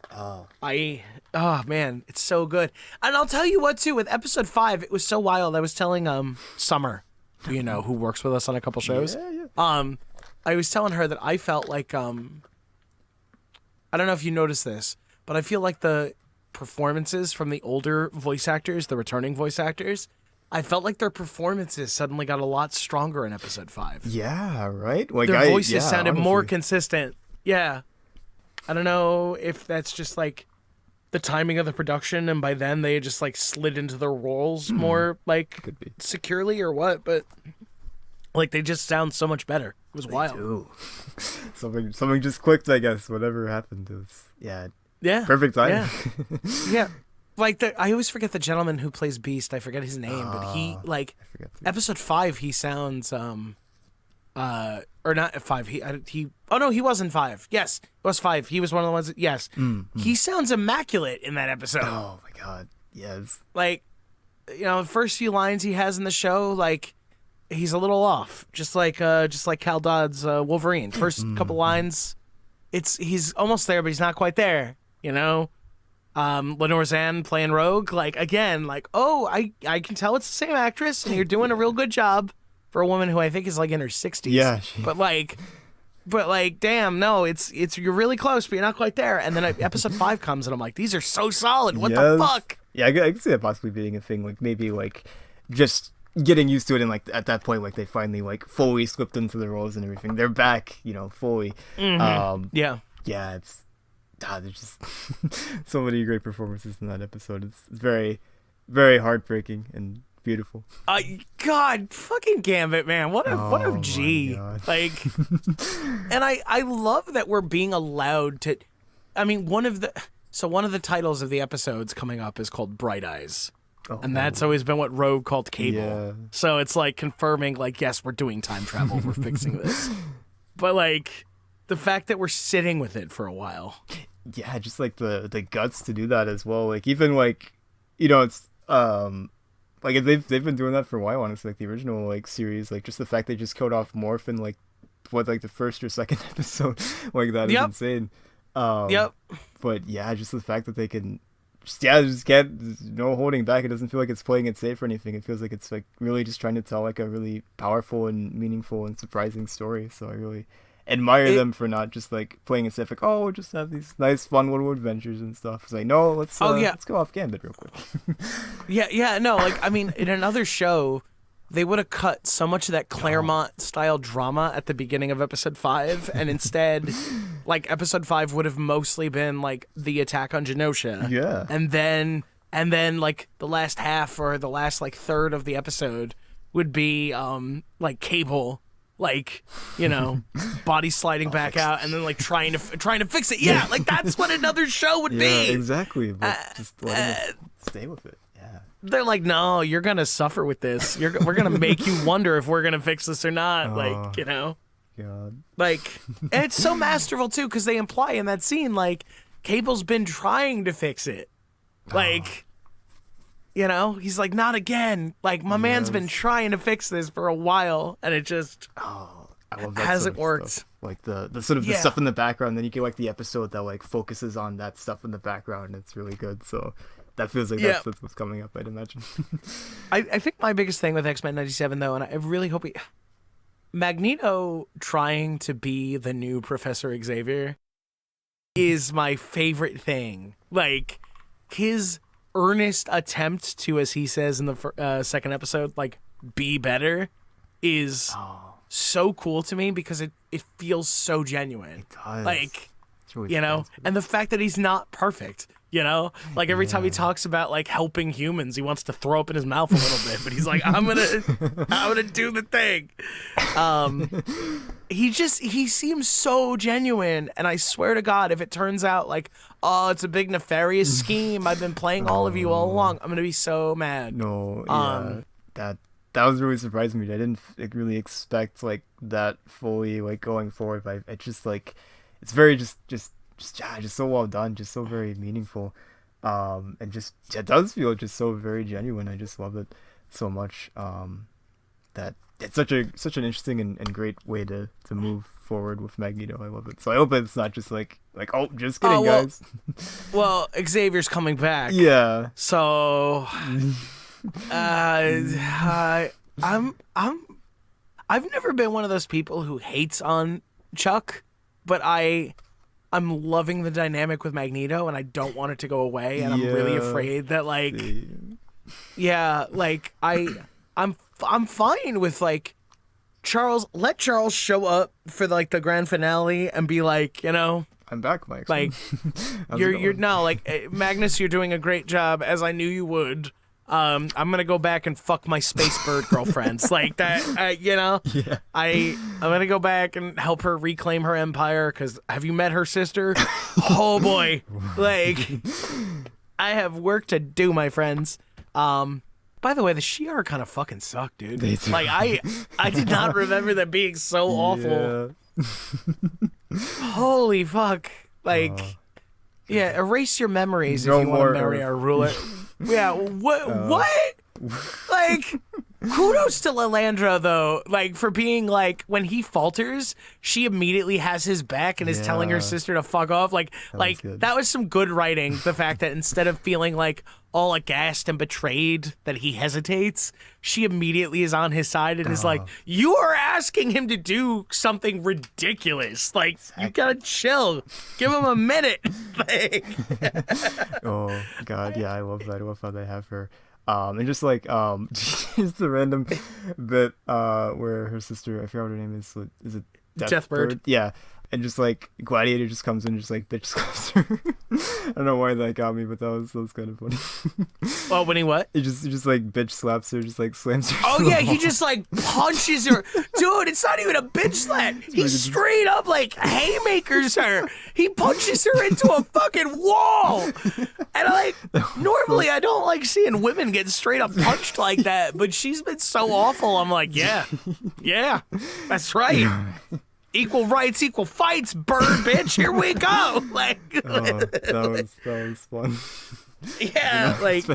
Speaker 1: man, it's so good. And I'll tell you what too, with episode 5, it was so wild. I was telling Summer, who works with us on a couple shows. Yeah. I was telling her that I felt like I don't know if you noticed this, but I feel like the performances from the older voice actors, the returning voice actors, I felt like their performances suddenly got a lot stronger in episode 5.
Speaker 2: Yeah, right? Like
Speaker 1: their voices sounded more consistent. Yeah. I don't know if that's just like the timing of the production, and by then they had just like slid into their roles more like
Speaker 2: could be
Speaker 1: securely or what, but like they just sound so much better. It was wild.
Speaker 2: Do. something just clicked, I guess. Whatever happened, it was perfect time.
Speaker 1: Yeah. Like I always forget the gentleman who plays Beast. I forget his name, but he like episode 5 he sounds or not at 5. He oh no, he was in 5. Yes, it was 5. He was one of the ones. Yes, he sounds immaculate in that episode.
Speaker 2: Oh my god, yes.
Speaker 1: Like, the first few lines he has in the show, like he's a little off, just like Cal Dodd's Wolverine. First couple lines, he's almost there, but he's not quite there. Lenore Zann playing Rogue, like again, like I can tell it's the same actress, and you're doing a real good job for a woman who I think is like in her 60s.
Speaker 2: Yeah.
Speaker 1: But like, damn, no, it's you're really close, but you're not quite there. And then episode 5 comes, and I'm like, these are so solid. What the fuck?
Speaker 2: Yeah, I can see that possibly being a thing. Like maybe like just getting used to it, and like at that point, like they finally like fully slipped into the roles and everything. They're back, fully.
Speaker 1: Mm-hmm.
Speaker 2: Yeah, it's. There's just so many great performances in that episode. It's very, very heartbreaking and beautiful.
Speaker 1: God, fucking Gambit, man. What a G. Like, and I love that we're being allowed to. I mean, one of the titles of the episodes coming up is called Bright Eyes. And that's always been what Rogue called Cable. Yeah. So it's like confirming, like, yes, we're doing time travel. We're fixing this. But like the fact that we're sitting with it for a while.
Speaker 2: Yeah, just like the guts to do that as well. Like even like, it's like they've been doing that for a while. Honestly, like the original like series, like just the fact they just killed off Morph in like the first or second episode, like that is insane. But yeah, just the fact that they can just can't, no holding back. It doesn't feel like it's playing it safe or anything. It feels like it's like really just trying to tell like a really powerful and meaningful and surprising story. So I really admire them for not just like playing it safe, like, oh, we'll just have these nice fun little adventures and stuff. It's like, no, let's go off Gambit real quick.
Speaker 1: No, like I mean, in another show they would have cut so much of that Claremont style drama at the beginning of episode 5, and instead like episode 5 would have mostly been like the attack on Genosha.
Speaker 2: Yeah.
Speaker 1: And then like the last half or the last like third of the episode would be like Cable, like, body sliding back out and then like trying to fix it. Yeah, like that's what another show would be.
Speaker 2: Yeah, exactly. But just letting it stay with it. Yeah.
Speaker 1: They're like, no, you're gonna suffer with this. We're gonna make you wonder if we're gonna fix this or not. Like,
Speaker 2: God.
Speaker 1: Like, and it's so masterful too, because they imply in that scene like Cable's been trying to fix it. Like, he's like, not again. Like, my man's been trying to fix this for a while, and it just
Speaker 2: I love that
Speaker 1: hasn't worked.
Speaker 2: Stuff. Like the sort of the stuff in the background, then you get like the episode that like focuses on that stuff in the background. It's really good. So that feels like that's what's coming up, I'd imagine.
Speaker 1: I think my biggest thing with X-Men 97 though, and I really hope Magneto trying to be the new Professor Xavier is my favorite thing. Like his earnest attempt to, as he says in the second episode, like be better is so cool to me because it feels so genuine.
Speaker 2: It does.
Speaker 1: Like, really and the fact that he's not perfect, like every time he talks about like helping humans, he wants to throw up in his mouth a little bit, but he's like, I'm gonna do the thing. he seems so genuine, and I swear to God, if it turns out like, oh, it's a big nefarious scheme, I've been playing all of you all along, I'm gonna be so mad.
Speaker 2: No, that was really surprising me. I didn't really expect like that fully like going forward, but it just like it's very just so well done, just so very meaningful, and just it does feel just so very genuine. I just love it so much. That it's such an interesting and great way to move forward with Magneto. I love it. So I hope it's not just like oh, just kidding, guys.
Speaker 1: Well, Xavier's coming back.
Speaker 2: Yeah.
Speaker 1: So I've never been one of those people who hates on Chuck, but I'm loving the dynamic with Magneto, and I don't want it to go away, and I'm really afraid that like I'm fine with like let Charles show up for like the grand finale and be like, I'm
Speaker 2: back, Mike.
Speaker 1: Like you're no, like Magnus, you're doing a great job, as I knew you would. I'm gonna go back and fuck my space bird girlfriends like that. Yeah. I'm gonna go back and help her reclaim her empire. Because have you met her sister? Oh boy, like I have work to do, my friends. By the way, the Shi'ar kind of fucking suck, dude. Like I did not remember them being so awful. Holy fuck! Like, erase your memories if you want to marry our ruler. Yeah, what? Like, kudos to Lilandra, though, like, for being, like, when he falters, she immediately has his back and is telling her sister to fuck off. Like, that was some good writing, the fact that instead of feeling, like, all aghast and betrayed that he hesitates, she immediately is on his side and is like, you are asking him to do something ridiculous. Like, you gotta chill. Give him a minute. Like,
Speaker 2: oh, God, yeah, I love that. I love how they have her. And just like, just the random bit where her sister, I forgot what her name is. Is it Deathbird? Yeah. And just like Gladiator just comes in and just like bitch slaps her. I don't know why that got me, but that was kind of funny.
Speaker 1: Well, when he what?
Speaker 2: He just like bitch slaps her, just like slams her.
Speaker 1: Oh yeah, he just like punches her. Dude, it's not even a bitch slap. He straight up like haymakers her. He punches her into a fucking wall. And normally I don't like seeing women get straight up punched like that, but she's been so awful. I'm like, yeah, that's right. Equal rights, equal fights, bird bitch. Here we go. Like,
Speaker 2: that was fun.
Speaker 1: Yeah, like.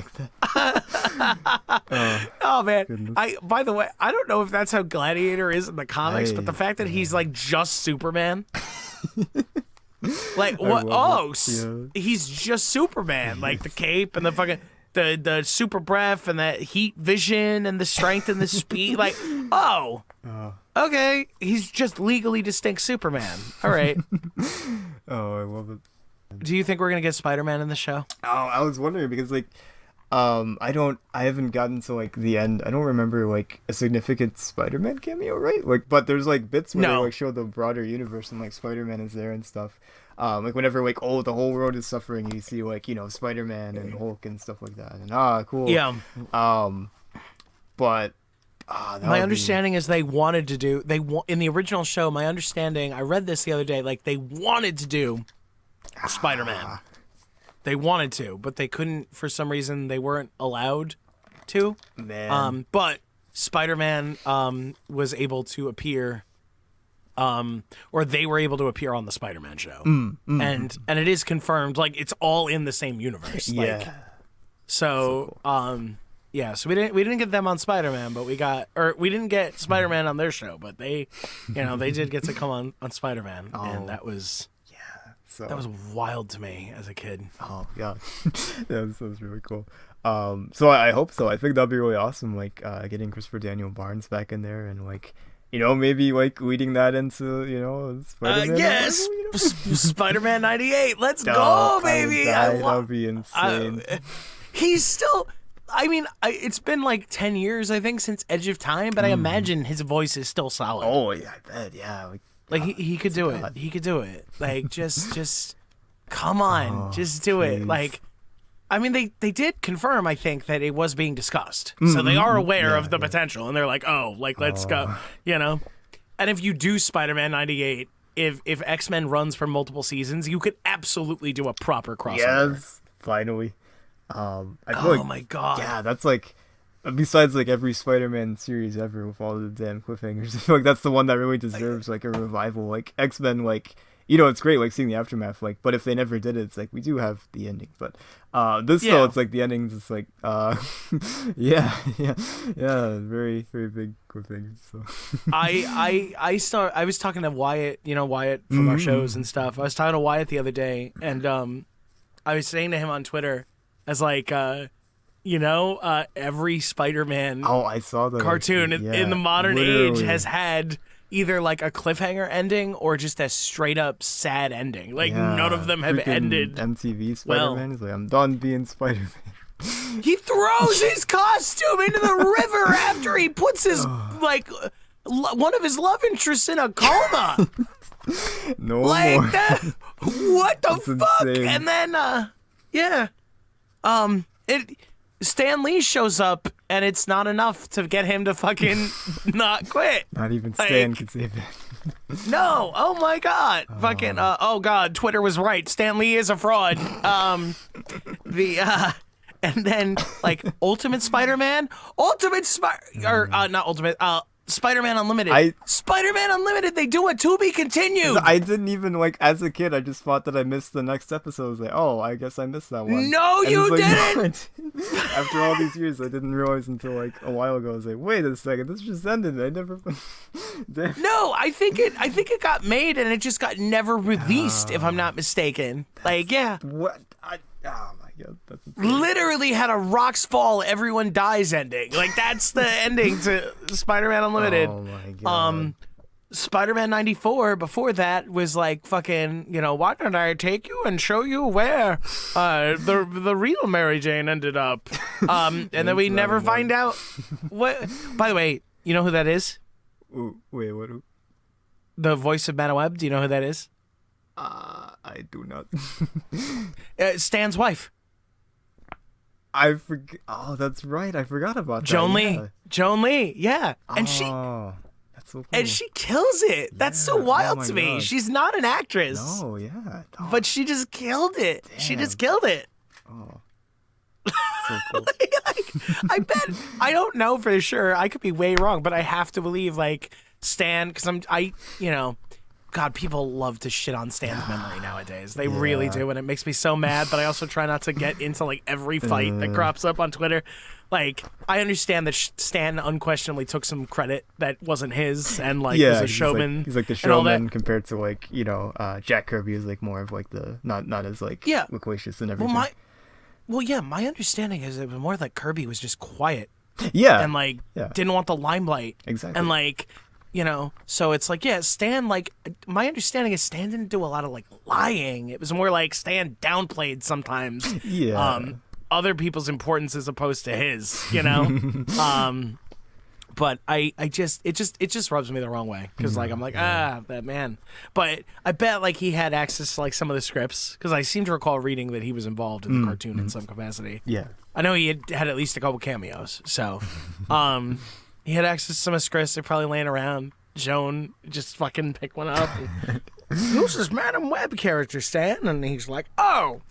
Speaker 1: Oh man, goodness. By the way, I don't know if that's how Gladiator is in the comics, but the fact that he's like just Superman. Like what? Oh, he's just Superman. Like the cape and the fucking the super breath and that heat vision and the strength and the speed. Like okay, he's just legally distinct Superman. All right.
Speaker 2: Oh, I love it.
Speaker 1: Do you think we're gonna get Spider-Man in the show?
Speaker 2: Oh, I was wondering because like, I haven't gotten to like the end. I don't remember like a significant Spider-Man cameo, right? Like, but there's like bits where they like show the broader universe and like Spider-Man is there and stuff. Like whenever like the whole world is suffering, you see like Spider-Man and Hulk and stuff like that. And cool.
Speaker 1: Yeah.
Speaker 2: But.
Speaker 1: My understanding is they wanted to do in the original show. My understanding, I read this the other day. Like they wanted to do Spider-Man. They wanted to, but they couldn't for some reason. They weren't allowed to.
Speaker 2: Man.
Speaker 1: But Spider-Man was able to appear, or they were able to appear on the Spider-Man show, and it is confirmed. Like it's all in the same universe.
Speaker 2: Yeah.
Speaker 1: Like, so cool. Yeah, so we didn't get them on Spider-Man, but we didn't get Spider-Man on their show, but they did get to come on Spider-Man, and that was that was wild to me as a kid.
Speaker 2: Oh yeah, that was really cool. So I hope so. I think that'd be really awesome, like getting Christopher Daniel Barnes back in there, and like maybe like leading that into Spider-Man.
Speaker 1: Yes, Spider-Man 98. Let's go, baby!
Speaker 2: That'd be insane.
Speaker 1: He's still. I mean, it's been like 10 years, I think, since Edge of Time, but I imagine his voice is still solid.
Speaker 2: Oh, yeah, I bet, yeah.
Speaker 1: Like, he could do it. He could do it. Like, just come on. Just do it. Like, I mean, they did confirm, I think, that it was being discussed. So they are aware of the potential, and they're like, let's go, And if you do Spider-Man 98, if X-Men runs for multiple seasons, you could absolutely do a proper crossover.
Speaker 2: Yes, finally.
Speaker 1: My God.
Speaker 2: Yeah, that's like, besides like every Spider-Man series ever with all the damn cliffhangers, I feel like that's the one that really deserves like a revival. Like X-Men, like, you know, it's great like seeing the aftermath, like, but if they never did it, it's like we do have the ending. But though it's like the ending's just like yeah, very, very big cliffhangers. So
Speaker 1: I was talking to Wyatt, Wyatt from our shows and stuff. I was talking to Wyatt the other day, and I was saying to him on Twitter, as like every Spider-Man
Speaker 2: I saw that
Speaker 1: cartoon in the modern age has had either like a cliffhanger ending or just a straight up sad ending. Like none of them have ended.
Speaker 2: MTV Spider-Man is like, I'm done being Spider-Man.
Speaker 1: He throws his costume into the river after he puts his like one of his love interests in a coma.
Speaker 2: No
Speaker 1: like
Speaker 2: more.
Speaker 1: What the
Speaker 2: That's
Speaker 1: fuck?
Speaker 2: insane.
Speaker 1: And then Stan Lee shows up, and it's not enough to get him to fucking not quit.
Speaker 2: Not even Stan could save it.
Speaker 1: No, oh my God, fucking oh God, Twitter was right. Stan Lee is a fraud. And then like Ultimate Spider-Man, Spider-Man Unlimited. Spider-Man Unlimited, they do a to be continued.
Speaker 2: I didn't even, like, as a kid, I just thought that I missed the next episode. I was like, oh, I guess I missed that one.
Speaker 1: No,
Speaker 2: and
Speaker 1: you
Speaker 2: like,
Speaker 1: didn't!
Speaker 2: No, after all these years, I didn't realize until, like, a while ago. I was like, wait a second, this just ended. I never... Damn.
Speaker 1: No, I think it got made and it just got never released, if I'm not mistaken. Like, yeah.
Speaker 2: What? Oh, my God. That's insane.
Speaker 1: Literally had a rocks fall, everyone dies ending. Like, that's the ending to Spider-Man Unlimited.
Speaker 2: Oh, my God.
Speaker 1: Spider-Man 94, before that, was like fucking, why don't I take you and show you where the real Mary Jane ended up? And then we never find out what... By the way, you know who that is?
Speaker 2: Ooh, wait, what?
Speaker 1: The voice of Madam Web, do you know who that is?
Speaker 2: I do not.
Speaker 1: Stan's wife.
Speaker 2: I forget. Oh, that's right. I forgot about that.
Speaker 1: Joan Lee. Joan Lee, yeah. And
Speaker 2: that's so cool.
Speaker 1: And she kills it. That's so wild to me.
Speaker 2: God.
Speaker 1: She's not an actress.
Speaker 2: No, yeah. Oh.
Speaker 1: But she just killed it.
Speaker 2: Damn.
Speaker 1: She just killed it.
Speaker 2: Oh. So cool.
Speaker 1: I bet, I don't know for sure. I could be way wrong, but I have to believe like Stan, because God, people love to shit on Stan's memory nowadays. They really do, and it makes me so mad, but I also try not to get into like every fight that crops up on Twitter. Like, I understand that Stan unquestionably took some credit that wasn't his, and like was a showman.
Speaker 2: He's like the showman compared to like, Jack Kirby is like more of like the not as like loquacious and everything.
Speaker 1: My understanding is it was more like Kirby was just quiet.
Speaker 2: Yeah.
Speaker 1: And like didn't want the limelight.
Speaker 2: Exactly.
Speaker 1: And like, so it's like, Stan, like, my understanding is Stan didn't do a lot of like lying. It was more like Stan downplayed sometimes.
Speaker 2: Yeah.
Speaker 1: Other people's importance as opposed to his, But it just rubs me the wrong way because like I'm like that man. But I bet like he had access to like some of the scripts because I seem to recall reading that he was involved in the cartoon in some capacity.
Speaker 2: Yeah,
Speaker 1: I know he had at least a couple cameos. So, he had access to some of the scripts. They're probably laying around. Joan just fucking pick one up. Who's this Madam Web character, Stan? And he's like, oh.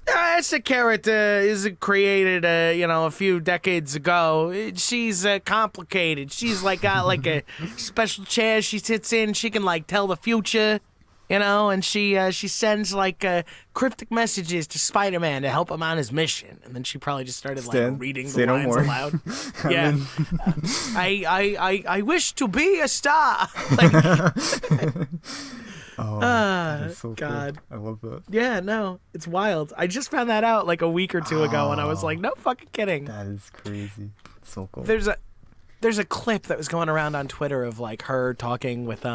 Speaker 1: That's a character is created, a few decades ago. She's complicated. She's like got like a special chair she sits in. She can like tell the future, and she sends like cryptic messages to Spider-Man to help him on his mission. And then she probably just started like reading the lines aloud. Yeah, I wish to be a star. Like,
Speaker 2: oh, that's so
Speaker 1: God.
Speaker 2: Cool. I love that.
Speaker 1: Yeah, no, it's wild. I just found that out like a week or two ago, and I was like, no fucking kidding.
Speaker 2: That is crazy. It's so cool.
Speaker 1: There's a clip that was going around on Twitter of like her talking with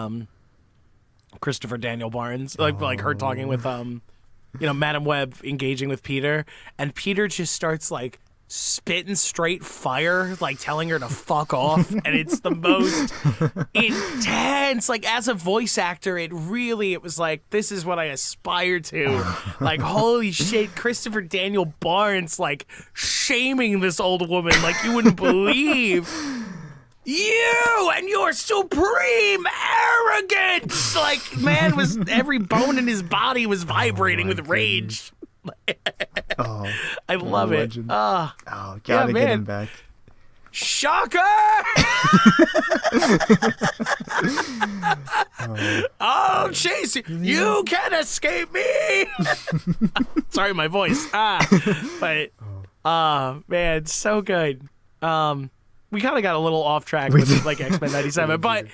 Speaker 1: Christopher Daniel Barnes, like her talking with Madam Web engaging with Peter, and Peter just starts like spitting straight fire, like telling her to fuck off, and it's the most intense. Like as a voice actor, it was like, this is what I aspire to. Like, holy shit, Christopher Daniel Barnes like shaming this old woman like you wouldn't believe. You and your supreme arrogance. Like, man, was every bone in his body was vibrating with rage. I love it.
Speaker 2: Gotta get him back.
Speaker 1: Shocker! I'll chase you. You can't escape me. Sorry, my voice. But man, it's so good. We kind of got a little off track with like X-Men 97, but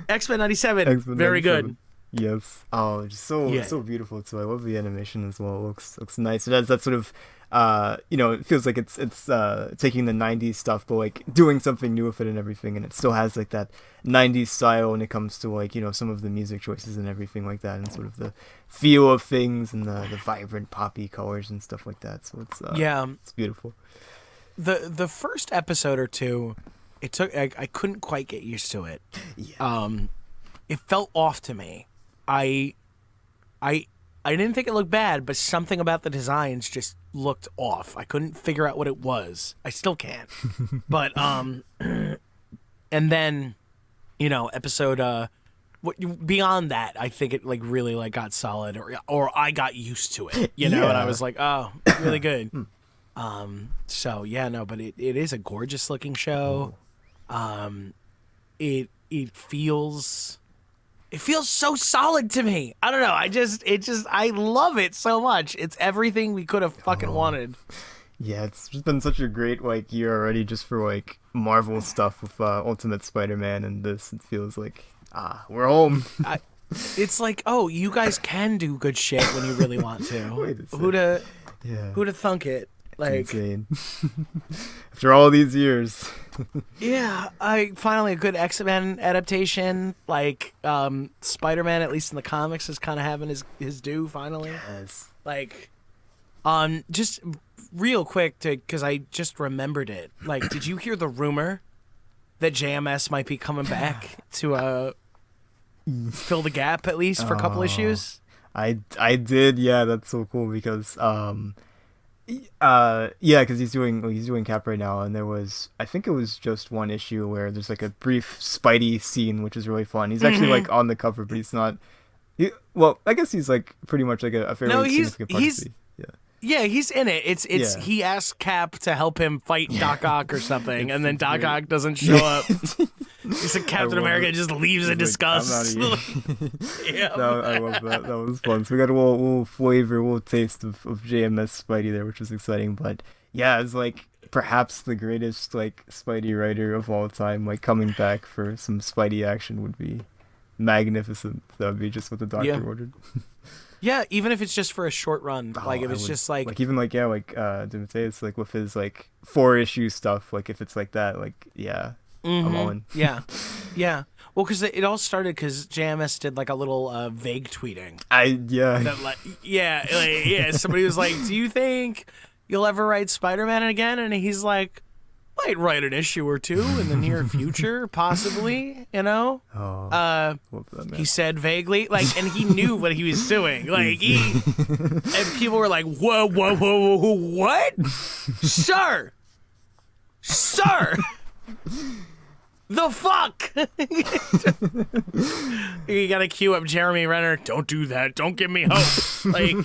Speaker 1: X-Men 97, very good.
Speaker 2: Yes. Oh, just so beautiful too. I love the animation as well. It looks nice. It has that sort of it feels like it's taking the 90s stuff but like doing something new with it and everything, and it still has like that 90s style when it comes to like, some of the music choices and everything like that, and sort of the feel of things and the vibrant poppy colors and stuff like that. So it's beautiful.
Speaker 1: The first episode or two, it took I couldn't quite get used to it. It felt off to me. I didn't think it looked bad, but something about the designs just looked off. I couldn't figure out what it was. I still can't. But and then, episode beyond that, I think it like really like got solid, or I got used to it, and I was like, oh, really good. So yeah, no, but it is a gorgeous looking show. It feels so solid to me. I don't know. I love it so much. It's everything we could have fucking wanted.
Speaker 2: Yeah, it's just been such a great like year already just for like Marvel stuff with Ultimate Spider-Man, and this, it feels like we're home.
Speaker 1: It's like, oh, you guys can do good shit when you really want to. Who'da thunk it? Like,
Speaker 2: insane. After all these years.
Speaker 1: Yeah, finally a good X-Men adaptation. Like, Spider-Man, at least in the comics, is kind of having his due finally.
Speaker 2: Yes.
Speaker 1: Like, just real quick, because I just remembered it. Like, did you hear the rumor that JMS might be coming back to fill the gap, at least for a couple issues?
Speaker 2: I did. Yeah, that's so cool because because he's doing Cap right now, and there was, I think it was just one issue where there's like a brief Spidey scene, which is really fun. He's actually like on the cover, but he's not. I guess he's like pretty much like a fairly significant part of the.
Speaker 1: Yeah, he's in it. It's he asks Cap to help him fight Doc Ock or something, and then Doc Ock doesn't show up. He's like Captain America just leaves in disgust.
Speaker 2: I love that. That was fun. So we got a little flavor, a little taste of JMS Spidey there, which was exciting. But yeah, it's like perhaps the greatest like Spidey writer of all time, like coming back for some Spidey action would be magnificent. That would be just what the doctor ordered.
Speaker 1: Yeah, even if it's just for a short run, like if it's just like
Speaker 2: even like Demetrius, like with his like 4-issue stuff, like if it's like that, like I'm all in.
Speaker 1: Yeah. Well, because it all started because JMS did like a little vague tweeting. Somebody was like, "Do you think you'll ever write Spider-Man again?" And he's like, "Might write an issue or two in the near future, possibly." He said vaguely, like, and he knew what he was doing. Like and people were like, "Whoa, what, sir?" The fuck? You gotta cue up Jeremy Renner. Don't do that. Don't give me hope. Like,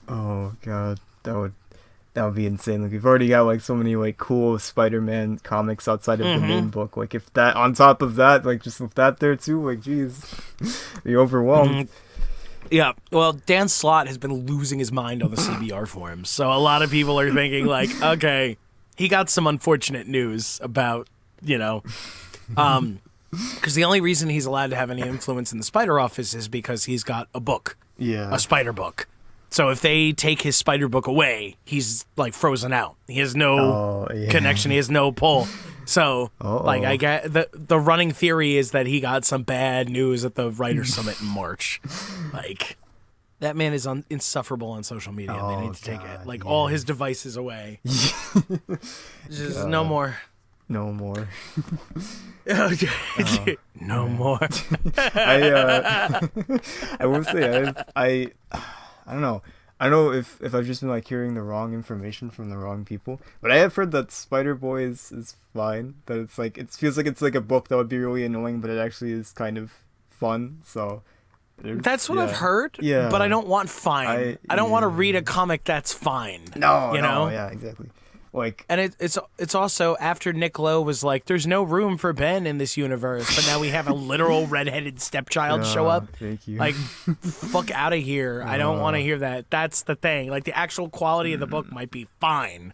Speaker 2: oh god, that would be insane. Like, we've already got like so many like cool Spider-Man comics outside of the main book. Like, if that on top of that, like just with that there too, like, geez, be overwhelmed.
Speaker 1: Yeah, well, Dan Slott has been losing his mind on the CBR forums, so a lot of people are thinking like, okay, he got some unfortunate news about. Because the only reason he's allowed to have any influence in the Spider Office is because he's got a book, a Spider book. So if they take his Spider book away, he's like frozen out. He has no connection. He has no pull. So like I get the running theory is that he got some bad news at the Writers' Summit in March. Like, that man is insufferable on social media. And they need to take it. Like, all his devices away. Just no more.
Speaker 2: No more.
Speaker 1: No more.
Speaker 2: I will say I don't know. I don't know if I've just been like hearing the wrong information from the wrong people, but I have heard that Spider-Boy is fine. That it's like it feels like it's like a book that would be really annoying, but it actually is kind of fun. So
Speaker 1: that's what I've heard. Yeah, but I don't want fine. I don't want to read a comic that's fine.
Speaker 2: No, you know? Yeah, exactly. Like,
Speaker 1: and it's also after Nick Lowe was like, "There's no room for Ben in this universe," but now we have a literal redheaded stepchild show up.
Speaker 2: Thank you.
Speaker 1: Like, fuck out of here! I don't want to hear that. That's the thing. Like, the actual quality of the book might be fine,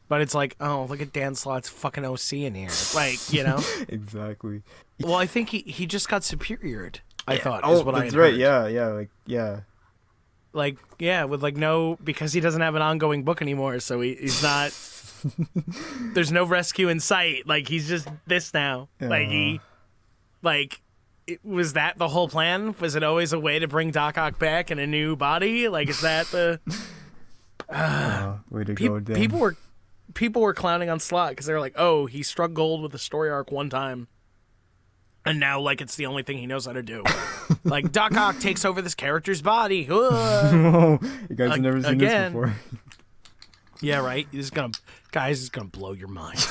Speaker 1: but it's like, oh, look at Dan Slott's fucking OC in here. Like, you know.
Speaker 2: Exactly.
Speaker 1: Well, I think he just got superiored. I thought
Speaker 2: is
Speaker 1: what I had
Speaker 2: right.
Speaker 1: Heard.
Speaker 2: Yeah.
Speaker 1: Like, yeah, with like no, because he doesn't have an ongoing book anymore, so he's not, there's no rescue in sight. Like, he's just this now. Was that the whole plan? Was it always a way to bring Doc Ock back in a new body? Like, is that the,
Speaker 2: way to go, Dan.
Speaker 1: People were clowning on Slott because they were like, oh, he struck gold with the story arc one time. And now, like, it's the only thing he knows how to do. Like, Doc Ock takes over this character's body.
Speaker 2: You guys have never seen this before.
Speaker 1: Yeah, right? This is gonna blow your mind.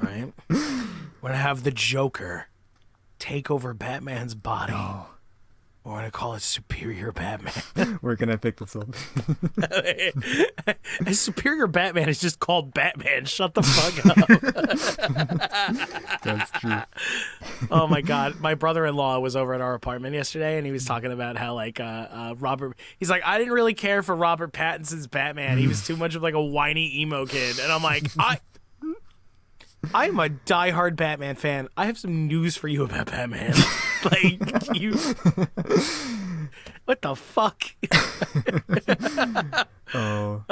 Speaker 1: Right? We're gonna have the Joker take over Batman's body. Oh. We're gonna call it Superior Batman.
Speaker 2: Where can I pick this up?
Speaker 1: Superior Batman is just called Batman. Shut the fuck
Speaker 2: up. That's true.
Speaker 1: Oh my god, my brother-in-law was over at our apartment yesterday, and he was talking about how like Robert. He's like, I didn't really care for Robert Pattinson's Batman. He was too much of like a whiny emo kid, and I'm like, I'm a diehard Batman fan. I have some news for you about Batman. Like, you... What the fuck? All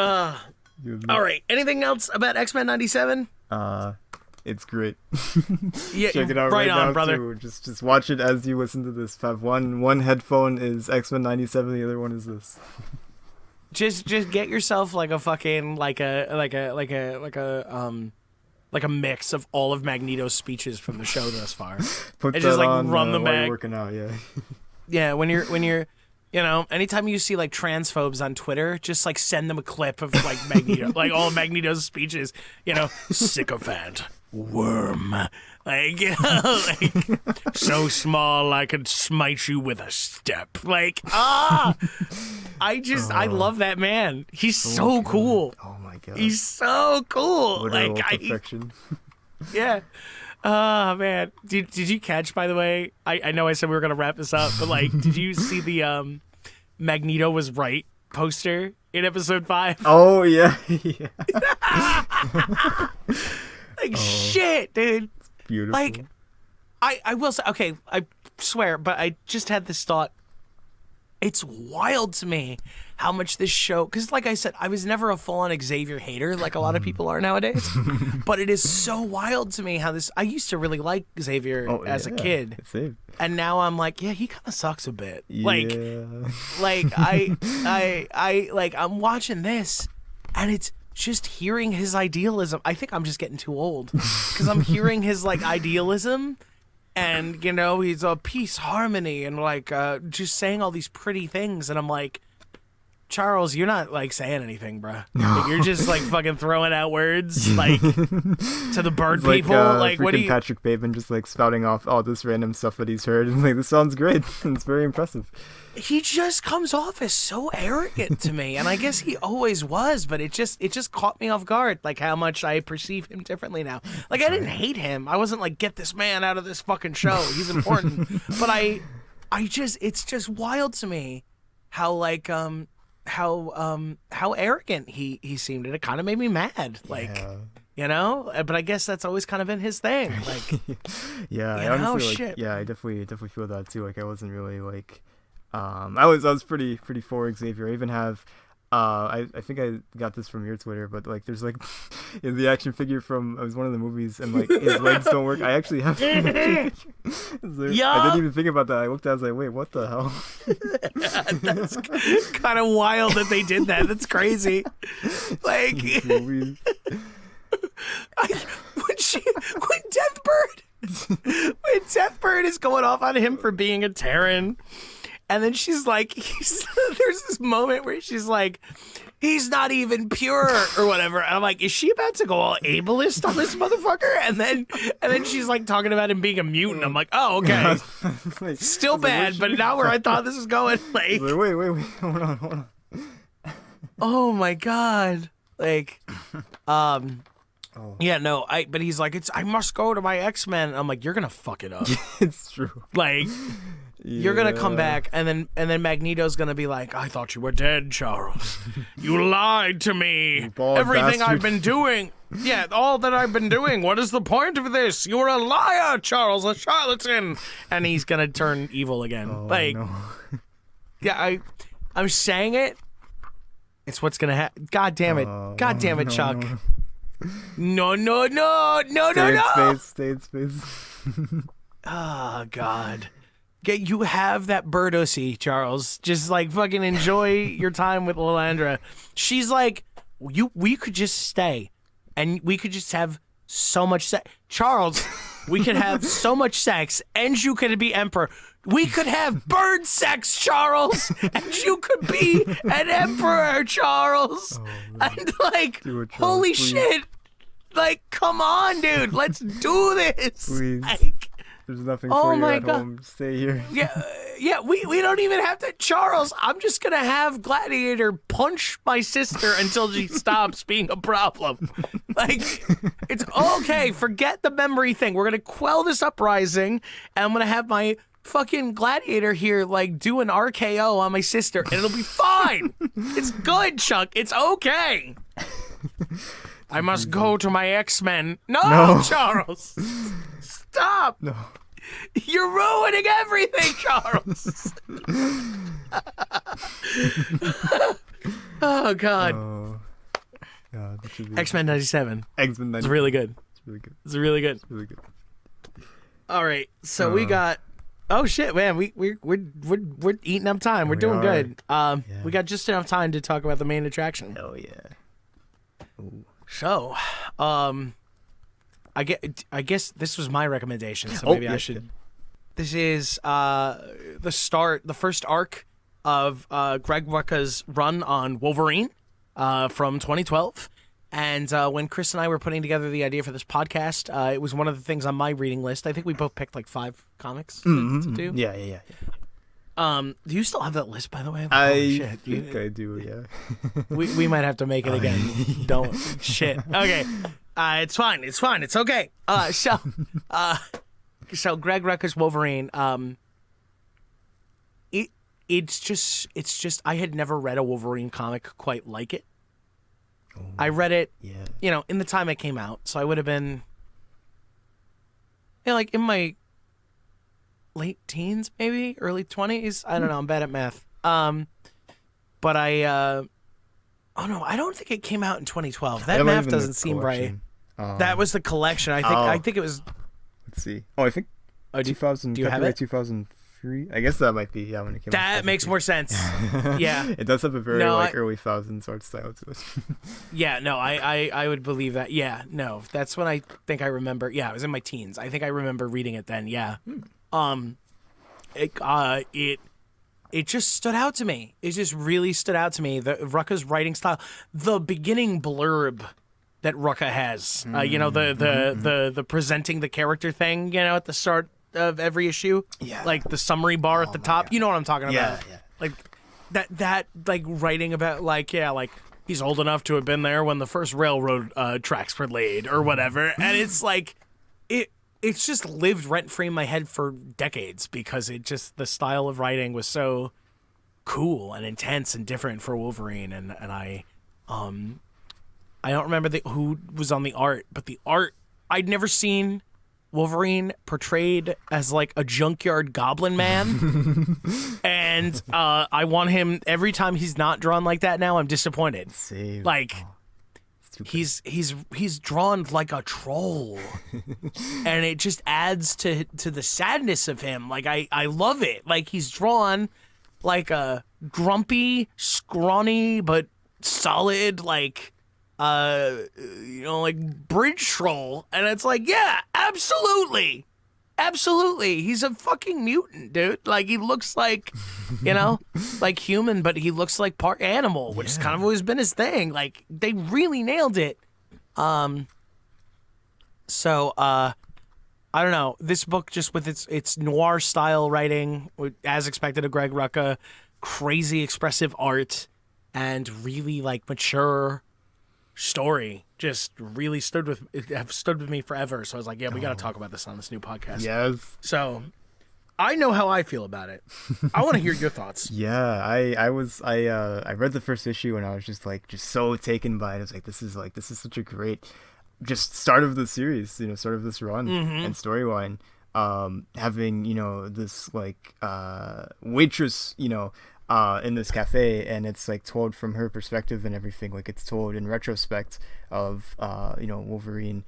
Speaker 1: right. Anything else about X-Men 97?
Speaker 2: It's great.
Speaker 1: Yeah,
Speaker 2: check it out
Speaker 1: right
Speaker 2: now,
Speaker 1: brother.
Speaker 2: Too. Just watch it as you listen to this. Have one headphone is X-Men 97, the other one is this.
Speaker 1: Just get yourself like a fucking like a mix of all of Magneto's speeches from the show thus far.
Speaker 2: Put
Speaker 1: and
Speaker 2: that
Speaker 1: just like
Speaker 2: on,
Speaker 1: run them
Speaker 2: while
Speaker 1: back.
Speaker 2: You're working out, yeah.
Speaker 1: Yeah, when you're you know, anytime you see like transphobes on Twitter, just like send them a clip of like Magneto, like all of Magneto's speeches, you know, sycophant, worm, like, you know, like so small I could smite you with a step. Like, I love that man. He's so cool.
Speaker 2: Oh my god.
Speaker 1: He's so cool.
Speaker 2: Literal perfection.
Speaker 1: Yeah. Oh, man. Did you catch, by the way? I know I said we were going to wrap this up, but, like, did you see the Magneto was right poster in episode 5?
Speaker 2: Oh, yeah.
Speaker 1: Like, shit, dude.
Speaker 2: It's beautiful.
Speaker 1: Like, I will say, okay, I swear, but I just had this thought. It's wild to me how much this show, because like I said, I was never a full-on Xavier hater like a lot of people are nowadays, but it is so wild to me how this, I used to really like Xavier as a kid, and now I'm like, yeah, he kind of sucks a bit.
Speaker 2: Yeah.
Speaker 1: Like I'm watching this, and it's just hearing his idealism. I think I'm just getting too old, because I'm hearing his like idealism. And, you know, he's a peace, harmony, and, like, just saying all these pretty things. And I'm like, Charles, you're not, like, saying anything, bro. Like, you're just, like, fucking throwing out words, like, to the bird
Speaker 2: it's
Speaker 1: people. Like, what do you...
Speaker 2: Patrick Bateman just, like, spouting off all this random stuff that he's heard. And, like, this sounds great. It's very impressive.
Speaker 1: He just comes off as so arrogant to me. And I guess he always was, but it just caught me off guard, like, how much I perceive him differently now. Like, I didn't hate him. I wasn't like, get this man out of this fucking show. He's important. But it's just wild to me how, like, how arrogant he seemed. And it kind of made me mad. Like... Yeah. You know, but I guess that's always kind of been his thing. Like,
Speaker 2: yeah, I honestly, like,
Speaker 1: shit.
Speaker 2: Yeah, I definitely feel that too. Like, I wasn't really like, I was pretty for Xavier. I even have, I think I got this from your Twitter, but like, there's like, in the action figure from, it was one of the movies, and like his legs don't work. I actually have. Yeah. I didn't even think about that. I looked at it, I was like, wait, what the hell?
Speaker 1: That's kind of wild that they did that. That's crazy. Like. When Deathbird is going off on him for being a Terran, And then she's like, there's this moment where she's like, he's not even pure or whatever. And I'm like, is she about to go all ableist on this motherfucker? And then she's like talking about him being a mutant. I'm like, oh, okay.
Speaker 2: Like,
Speaker 1: still bad, but not where I thought this was going. Like,
Speaker 2: wait, hold on.
Speaker 1: Oh my God. Like, yeah, no, but he's like, I must go to my X-Men. I'm like, you're gonna fuck it up.
Speaker 2: It's true.
Speaker 1: Like, you're gonna come back, and then Magneto's gonna be like, I thought you were dead, Charles. You lied to me. Everything I've been doing. Yeah, all that I've been doing. What is the point of this? You're a liar, Charles, a charlatan. And he's gonna turn evil again. No. Yeah, I'm saying it. It's what's gonna happen. God damn it. God damn it, Chuck. No.
Speaker 2: Stay in space.
Speaker 1: Oh, God. You have that birdosy, Charles. Just, like, fucking enjoy your time with Lilandra. She's like, we could just stay, and we could just have so much sex. Charles, we could have so much sex, and you could be emperor. We could have bird sex, Charles, and you could be an emperor, Charles. And, like, holy shit. Like, come on, dude. Let's do this.
Speaker 2: Please.
Speaker 1: Like,
Speaker 2: there's nothing for you at home. Stay here.
Speaker 1: Yeah. We don't even have to. Charles, I'm just gonna have Gladiator punch my sister until she stops being a problem. Like, it's okay. Forget the memory thing. We're gonna quell this uprising, and I'm gonna have my fucking Gladiator here, like, do an RKO on my sister, and it'll be fine. It's good, Chuck. It's okay. I must go to my X-Men. No, Charles. Stop.
Speaker 2: No.
Speaker 1: You're ruining everything, Charles. Oh, God.
Speaker 2: Oh, God,
Speaker 1: X-Men 97.
Speaker 2: X-Men 97.
Speaker 1: It's really good.
Speaker 2: It's really good.
Speaker 1: It's really good. All right. So we got... Oh, shit, man. We're eating up time. We're doing good. We got just enough time to talk about the main attraction.
Speaker 2: Hell yeah. Ooh.
Speaker 1: So, I guess this was my recommendation, so maybe I should. This is the first arc of Greg Rucka's run on Wolverine from 2012. And when Chris and I were putting together the idea for this podcast, it was one of the things on my reading list. I think we both picked like 5 comics to do.
Speaker 2: Yeah.
Speaker 1: Do you still have that list, by the way?
Speaker 2: I think I do, yeah.
Speaker 1: we might have to make it again. Don't. Shit. Okay. It's fine. It's okay. So Greg Rucka's Wolverine, it's just I had never read a Wolverine comic quite like it. Oh, I read it, in the time it came out, so I would have been, like in my late teens, maybe early 20s. I don't know. I'm bad at math. But I don't think it came out in 2012. That math doesn't seem right. That was the collection. I think it was.
Speaker 2: Let's see. I think 2000.
Speaker 1: Do you have it?
Speaker 2: 2003. I guess that might be when it came out.
Speaker 1: That makes more sense. Yeah.
Speaker 2: It does have a very early thousands art style to it.
Speaker 1: Yeah. No, I would believe that. Yeah. No, that's when I think I remember. Yeah, I was in my teens. I think I remember reading it then. Yeah. It just stood out to me. It just really stood out to me. The Rucka's writing style, the beginning blurb that Rucka has, the presenting the character thing, at the start of every issue, like the summary bar at the top. God. You know what I'm talking about? Yeah. Like that, like writing about, like he's old enough to have been there when the first railroad tracks were laid or whatever, and it's like It's just lived rent-free in my head for decades because the style of writing was so cool and intense and different for Wolverine, and I don't remember who was on the art, but the art, I'd never seen Wolverine portrayed as like a junkyard goblin man, and I want him every time he's not drawn like that. Now I'm disappointed.
Speaker 2: Same.
Speaker 1: Like. He's drawn like a troll, and it just adds to the sadness of him. Like I love it. Like he's drawn like a grumpy, scrawny but solid like bridge troll, and it's like, yeah, absolutely, Absolutely. He's a fucking mutant, dude. Like, he looks like, like human, but he looks like part animal, which has kind of always been his thing. Like, they really nailed it. So, I don't know. This book, just with its noir style writing, as expected of Greg Rucka, crazy expressive art, and really, like, mature story, just really stood with me forever. So I was like, yeah, we got to talk about this on this new podcast.
Speaker 2: Yes.
Speaker 1: So I know how I feel about it. I want to hear your thoughts.
Speaker 2: Yeah, I read the first issue and I was just so taken by it. I was like, this is such a great just start of the series, start of this run and storyline. Having, this like waitress, in this cafe, and it's like told from her perspective and everything. Like, it's told in retrospect of Wolverine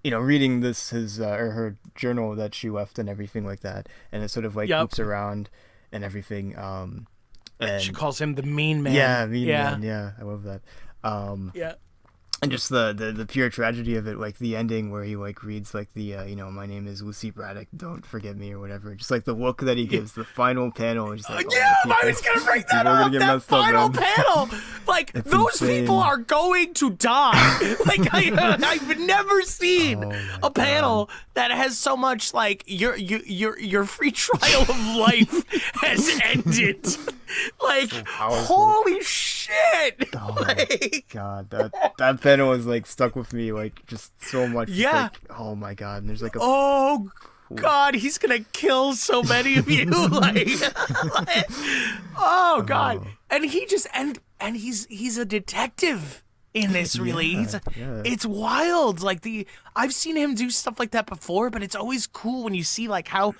Speaker 2: reading his or her journal that she left and everything like that, and it sort of like loops around and everything. And
Speaker 1: she calls him the mean man.
Speaker 2: Yeah, man. Yeah, I love that. And just the pure tragedy of it, like the ending where he like reads like the my name is Lucy Braddock, don't forget me, or whatever. Just like the look that he gives, the final panel is like,
Speaker 1: I was gonna bring that up. That final panel, like it's those insane. People are going to die. Like I've never seen a panel that has so much like your free trial of life has ended. Like, so holy shit!
Speaker 2: Oh my god, that panel is like stuck with me like just so much.
Speaker 1: Yeah.
Speaker 2: Like, oh my god, and there's like
Speaker 1: God, he's gonna kill so many of you. Oh god, and he just and he's a detective in this. Really, it's wild. Like I've seen him do stuff like that before, but it's always cool when you see like how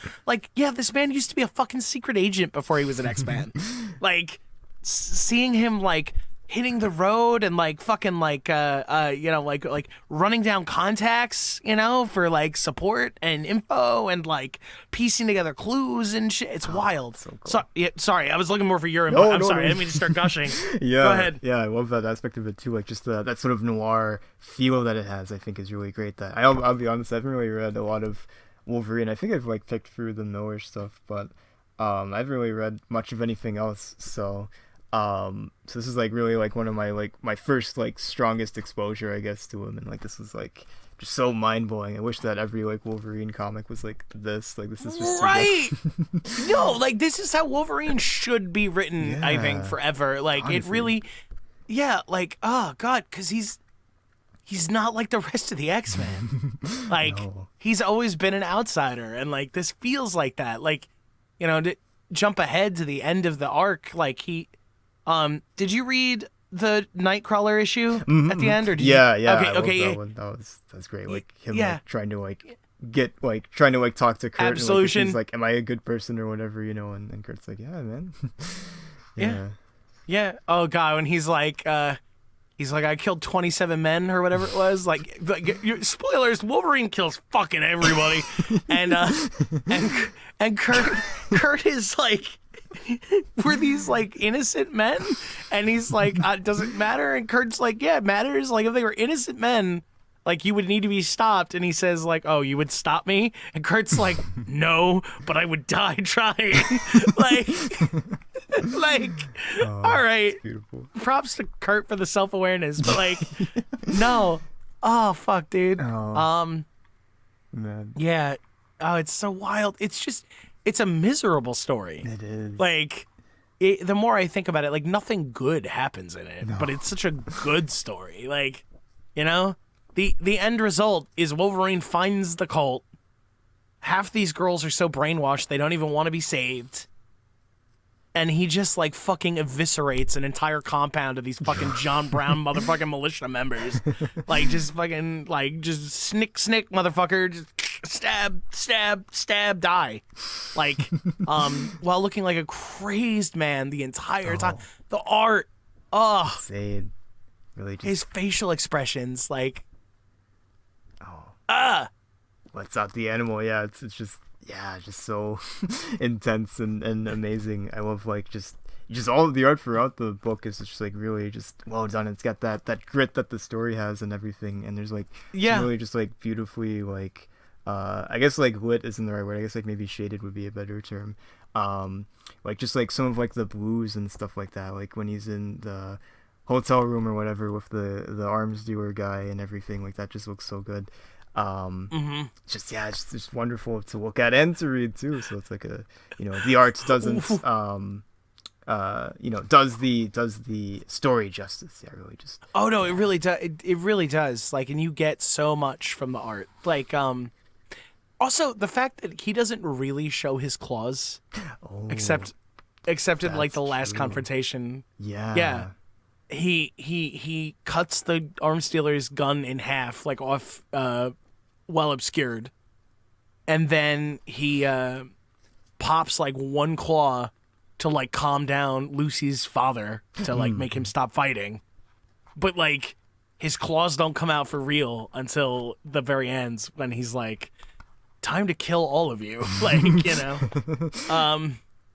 Speaker 1: this man used to be a fucking secret agent before he was an X-Man. Like seeing him like hitting the road and like fucking like like running down contacts, for like support and info and like piecing together clues and shit. It's wild. So cool. Sorry, I was looking more for your input. I'm sorry, I didn't mean to start gushing. Go ahead.
Speaker 2: Yeah, I love that aspect of it too. Like just that sort of noir feel that it has, I think is really great. That I'll be honest, I haven't really read a lot of Wolverine. I think I've like picked through the Miller stuff, but I haven't really read much of anything else. So this is like really like one of my first like strongest exposure, I guess, to him, and like this was like just so mind blowing. I wish that every like Wolverine comic was like this. Like this is just
Speaker 1: right. No, like this is how Wolverine should be written. I think forever. Like honestly. It really, like oh god, because he's not like the rest of the X-Men. Like he's always been an outsider, and like this feels like that. Like to jump ahead to the end of the arc, like he. Did you read the Nightcrawler issue at the end, or did you?
Speaker 2: Okay. That's great. Like him trying to talk to Kurt.
Speaker 1: Absolution.
Speaker 2: And, like, he's like, am I a good person or whatever, and Kurt's like, yeah, man.
Speaker 1: Yeah. Oh god, when he's like, I killed 27 men or whatever it was. Like spoilers, Wolverine kills fucking everybody, and Kurt is like. Were these like innocent men? And he's like, doesn't matter. And Kurt's like, yeah, it matters. Like if they were innocent men, like you would need to be stopped. And he says like, oh, you would stop me? And Kurt's like, no, but I would die trying. All right.
Speaker 2: Beautiful.
Speaker 1: Props to Kurt for the self-awareness, but like, no. Oh fuck, dude.
Speaker 2: Man.
Speaker 1: Yeah. Oh, it's so wild. It's a miserable story.
Speaker 2: It is.
Speaker 1: Like, the more I think about it, like, nothing good happens in it. No. But it's such a good story. Like, the end result is Wolverine finds the cult. Half these girls are so brainwashed they don't even want to be saved. And he just, like, fucking eviscerates an entire compound of these fucking John Brown motherfucking militia members. Like, just fucking, like, just snick, motherfucker. Just stab, die. Like, while looking like a crazed man the entire time. The art,
Speaker 2: insane. Really just...
Speaker 1: his facial expressions, like,
Speaker 2: what's up, the animal? Yeah, it's just so intense and amazing. I love like just all of the art throughout the book is just like really just well done. It's got that grit that the story has and everything, and there's like really just like beautifully like I guess like lit isn't the right word. I guess like maybe shaded would be a better term. Like just like some of like the blues and stuff like that. Like when he's in the hotel room or whatever with the arms dealer guy and everything, like that just looks so good. Just it's just wonderful to look at and to read too. So it's like the art doesn't does the story justice. Yeah, really just.
Speaker 1: Oh no, it really does. It really does. Like, and you get so much from the art. Like, also the fact that he doesn't really show his claws, except in like the last confrontation. Yeah. He cuts the arms dealer's gun in half, like off, well obscured, and then he pops like one claw to like calm down Lucy's father to like make him stop fighting, but like his claws don't come out for real until the very end when he's like, "Time to kill all of you," like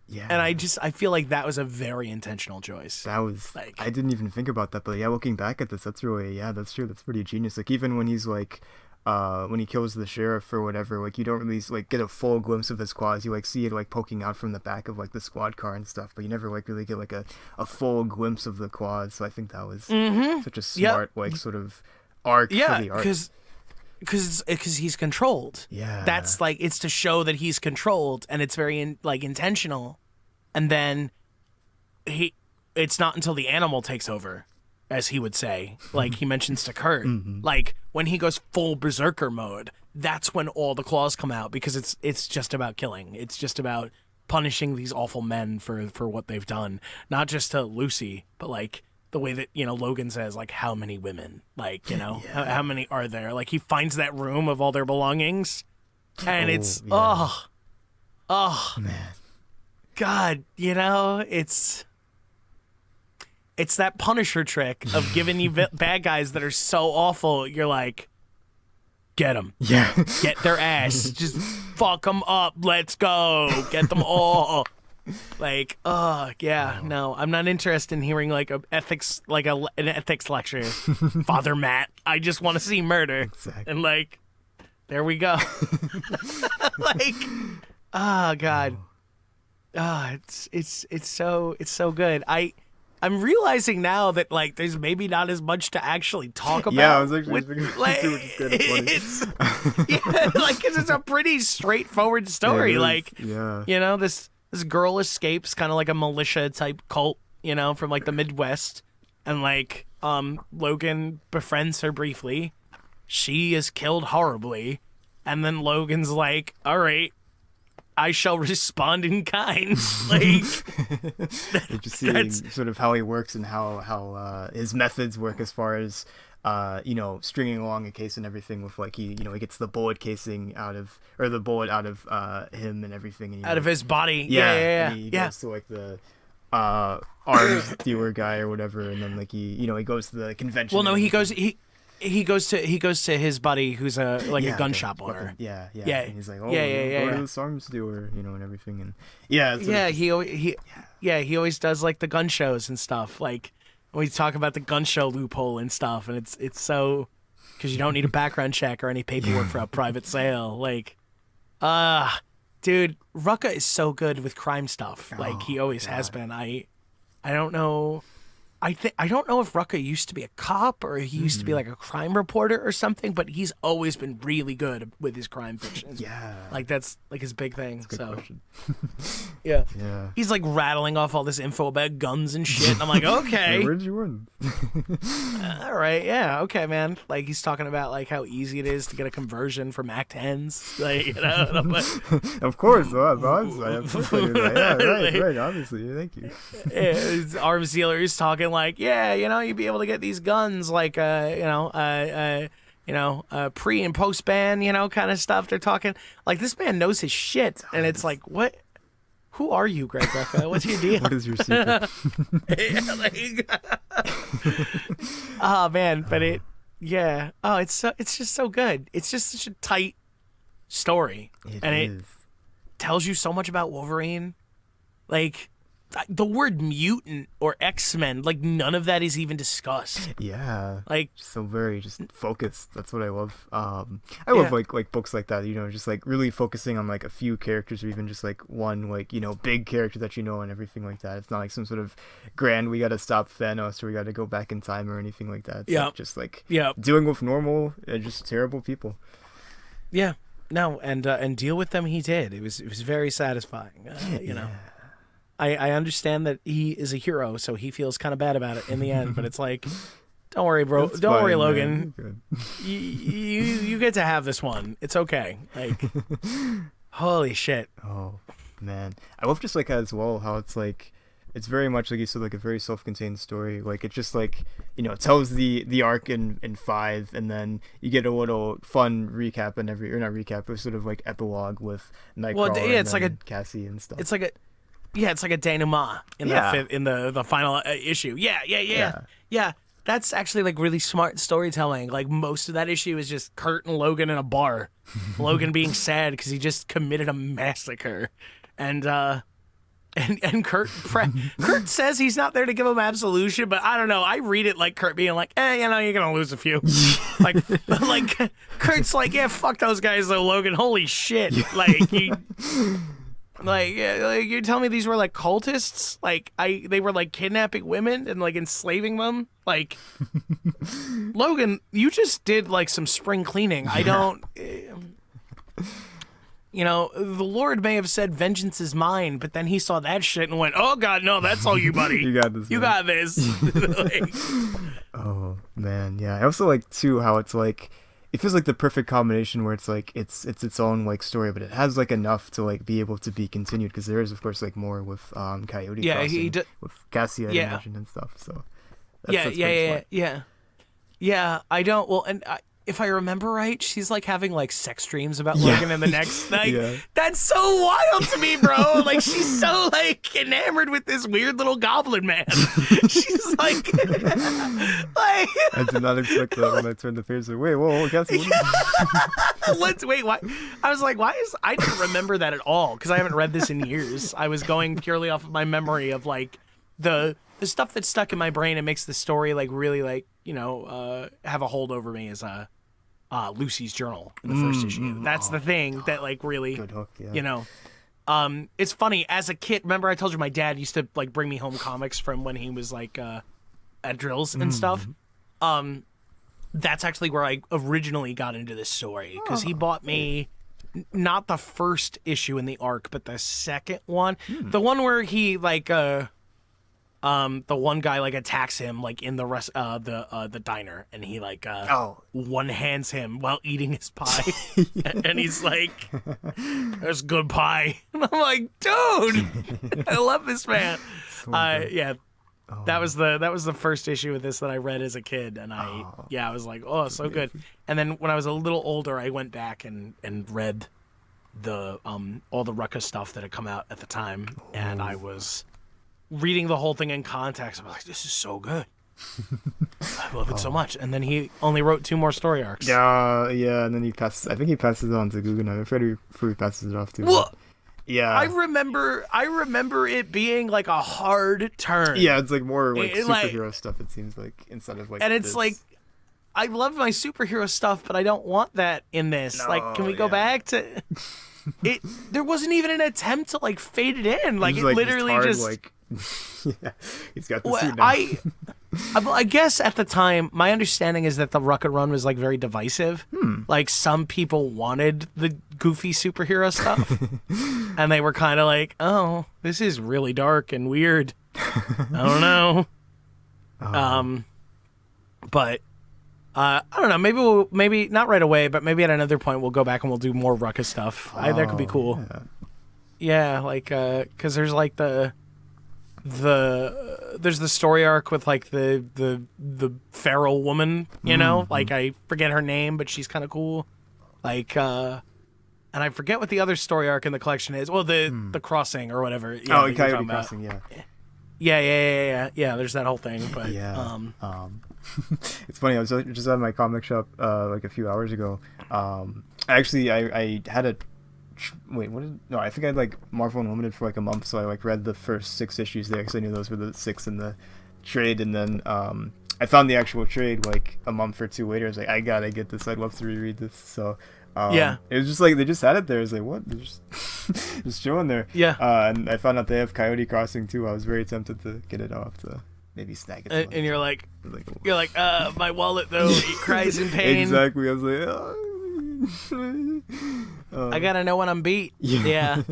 Speaker 1: Yeah. And I feel like that was a very intentional choice.
Speaker 2: That was like, I didn't even think about that, but yeah, looking back at this, that's really, that's true. That's pretty genius. Like even when he's like, when he kills the sheriff or whatever, like you don't really like get a full glimpse of his claws. You like see it like poking out from the back of like the squad car and stuff, but you never like really get like a full glimpse of the claws. So I think that was such a smart like sort of arc for the art.
Speaker 1: Because he's controlled.
Speaker 2: Yeah.
Speaker 1: That's like, it's to show that he's controlled, and it's very intentional. And then it's not until the animal takes over, as he would say, like he mentions to Kurt, like when he goes full berserker mode, that's when all the claws come out, because it's just about killing. It's just about punishing these awful men for what they've done, not just to Lucy, but like the way that, Logan says, like, how many women, like, how many are there? Like he finds that room of all their belongings, and it's oh
Speaker 2: man.
Speaker 1: God, it's that Punisher trick of giving you bad guys that are so awful. You're like, get them.
Speaker 2: Yeah.
Speaker 1: Get their ass. Just fuck them up. Let's go. Get them all. Like, no, I'm not interested in hearing like an ethics lecture, Father Matt. I just want to see murder.
Speaker 2: Exactly.
Speaker 1: And like, there we go. Like, oh God. It's so good. I'm realizing now that like there's maybe not as much to actually talk about.
Speaker 2: Yeah, I was actually thinking which is kind of
Speaker 1: funny. Like it's a pretty straightforward story. Like this girl escapes kind of like a militia type cult, from like the Midwest, and like Logan befriends her briefly. She is killed horribly, and then Logan's like, all right, I shall respond in kind. Like,
Speaker 2: just seeing sort of how he works and how his methods work as far as stringing along a case and everything with like he gets the bullet casing out of him and everything, and
Speaker 1: out of his body.
Speaker 2: And he goes to like the arms dealer guy or whatever, and then like he goes to the convention.
Speaker 1: Well, no, he goes to his buddy who's a gun shop owner.
Speaker 2: Yeah. And he's like, go to this arms dealer, and everything, and
Speaker 1: he always does like the gun shows and stuff. Like we talk about the gun show loophole and stuff, and it's so because you don't need a background check or any paperwork for a private sale. Like, dude, Rucka is so good with crime stuff. Like he always has been. I don't know. I don't know if Rucka used to be a cop or he used to be like a crime reporter or something, but he's always been really good with his crime fiction.
Speaker 2: Yeah.
Speaker 1: Like that's like his big thing.
Speaker 2: That's a good question.
Speaker 1: Yeah.
Speaker 2: Yeah.
Speaker 1: He's like rattling off all this info about guns and shit. And I'm like, okay.
Speaker 2: Where'd you win?
Speaker 1: All right. Yeah. Okay, man. Like he's talking about like how easy it is to get a conversion from Act 10s. Like, and I'm like,
Speaker 2: of course. Right. Obviously. Thank you.
Speaker 1: His arms dealer is talking like, you'd be able to get these guns like, pre and post ban, kind of stuff. They're talking like this man knows his shit, and it's like, what? Who are you, Greg Rucka? What's your deal?
Speaker 2: What is your secret?
Speaker 1: Oh man, but it's just so good. It's just such a tight story, it tells you so much about Wolverine. Like, the word mutant or X-Men, like none of that is even discussed.
Speaker 2: Yeah,
Speaker 1: like
Speaker 2: so very just focused. That's what I love. I love like books like that, just like really focusing on like a few characters, or even just like one like big character that and everything like that. It's not like some sort of grand we gotta stop Thanos or we gotta go back in time or anything like that. It's like, just like doing with normal just terrible people.
Speaker 1: Yeah. No, and deal with them he did. It was very satisfying. I understand that he is a hero, so he feels kind of bad about it in the end. But it's like, don't worry, bro. Don't worry, Logan. You get to have this one. It's okay. Like, holy shit.
Speaker 2: Oh man, I love just like as well how it's like, it's very much like you said, like a very self-contained story. Like it just like it tells the arc in 5, and then you get a little fun recap and not recap, but sort of like epilogue with Nightcrawler. Well,
Speaker 1: it's like a
Speaker 2: Cassie and stuff.
Speaker 1: It's like a it's like a denouement in the final issue. Yeah. That's actually like really smart storytelling. Like most of that issue is just Kurt and Logan in a bar, Logan being sad because he just committed a massacre, and Kurt says he's not there to give him absolution, but I don't know. I read it like Kurt being like, you're gonna lose a few. like Kurt's like, yeah, fuck those guys though, Logan. Holy shit. Like you tell me these were like cultists? Like they were like kidnapping women and like enslaving them? Like Logan, you just did like some spring cleaning. I don't the Lord may have said vengeance is mine, but then he saw that shit and went, oh god, no, that's all you, buddy.
Speaker 2: You got this.
Speaker 1: You got this. Like,
Speaker 2: oh man, yeah. I also like too how it's like it feels like the perfect combination where it's like it's its own like story, but it has like enough to like be able to be continued, because there is of course like more with Coyote Crossing, with Cassie I mentioned and stuff. So that's
Speaker 1: I don't. Well, and if I remember right, she's like having like sex dreams about Logan in the next night. Yeah. That's so wild to me, bro. Like she's so like enamored with this weird little goblin man. She's like
Speaker 2: I did not expect that when I turned the page. Like, wait, whoa, Cassie.
Speaker 1: Wait, why? I was like, I didn't remember that at all because I haven't read this in years. I was going purely off of my memory of like the stuff that's stuck in my brain and makes the story like really like have a hold over me is Lucy's journal in the first issue. That's the thing that like really
Speaker 2: good hook, yeah.
Speaker 1: It's funny as a kid. Remember I told you my dad used to like bring me home comics from when he was like at drills and stuff. That's actually where I originally got into this story, because he bought me not the first issue in the arc, but the second one, the one where he like the one guy like attacks him like in the diner, and he like one hands him while eating his pie, and he's like, "There's good pie," and I'm like, "Dude, I love this man." That was the first issue of this that I read as a kid, and I was like, "Oh, so good." And then when I was a little older, I went back and read the all the Rucka stuff that had come out at the time, and I was reading the whole thing in context. I'm like, this is so good. I love it so much. And then he only wrote 2 more story arcs.
Speaker 2: Yeah, and then I think he passes it on to Guggenheim. I'm afraid he passes it off to.
Speaker 1: Well, yeah. I remember it being like a hard turn.
Speaker 2: Yeah, it's like more like superhero stuff, it seems like, instead of like.
Speaker 1: And it's like, I love my superhero stuff, but I don't want that in this. No, like, can we go back to it? There wasn't even an attempt to like fade it in. Like it literally just like.
Speaker 2: Yeah, he's got the suit now.
Speaker 1: I guess at the time, my understanding is that the Rucka run was like very divisive. Like some people wanted the goofy superhero stuff, and they were kind of like, "Oh, this is really dark and weird." I don't know. But I don't know. Maybe not right away, but maybe at another point we'll go back and we'll do more Rucka stuff. That could be cool. Yeah, like because there's like there's the story arc with like the feral woman, like I forget her name, but she's kind of cool. Like and I forget what the other story arc in the collection is. Well, the crossing or whatever.
Speaker 2: Yeah, Coyote Crossing.
Speaker 1: Yeah. There's that whole thing, but
Speaker 2: it's funny. I was just at my comic shop like a few hours ago. I had a I think I had like Marvel Unlimited for like a month, so I like read the first 6 issues there because I knew those were the 6 in the trade, and then I found the actual trade like a month or 2 later. I was like, I gotta get this. I'd love to reread this. So it was just like they just had it there. I was like, what? They're just showing there.
Speaker 1: Yeah.
Speaker 2: And I found out they have Coyote Crossing too. I was very tempted to get it off to maybe snag it.
Speaker 1: And you're like, my wallet though, it cries in pain.
Speaker 2: Exactly. I was like,
Speaker 1: I gotta know when I'm beat. Yeah.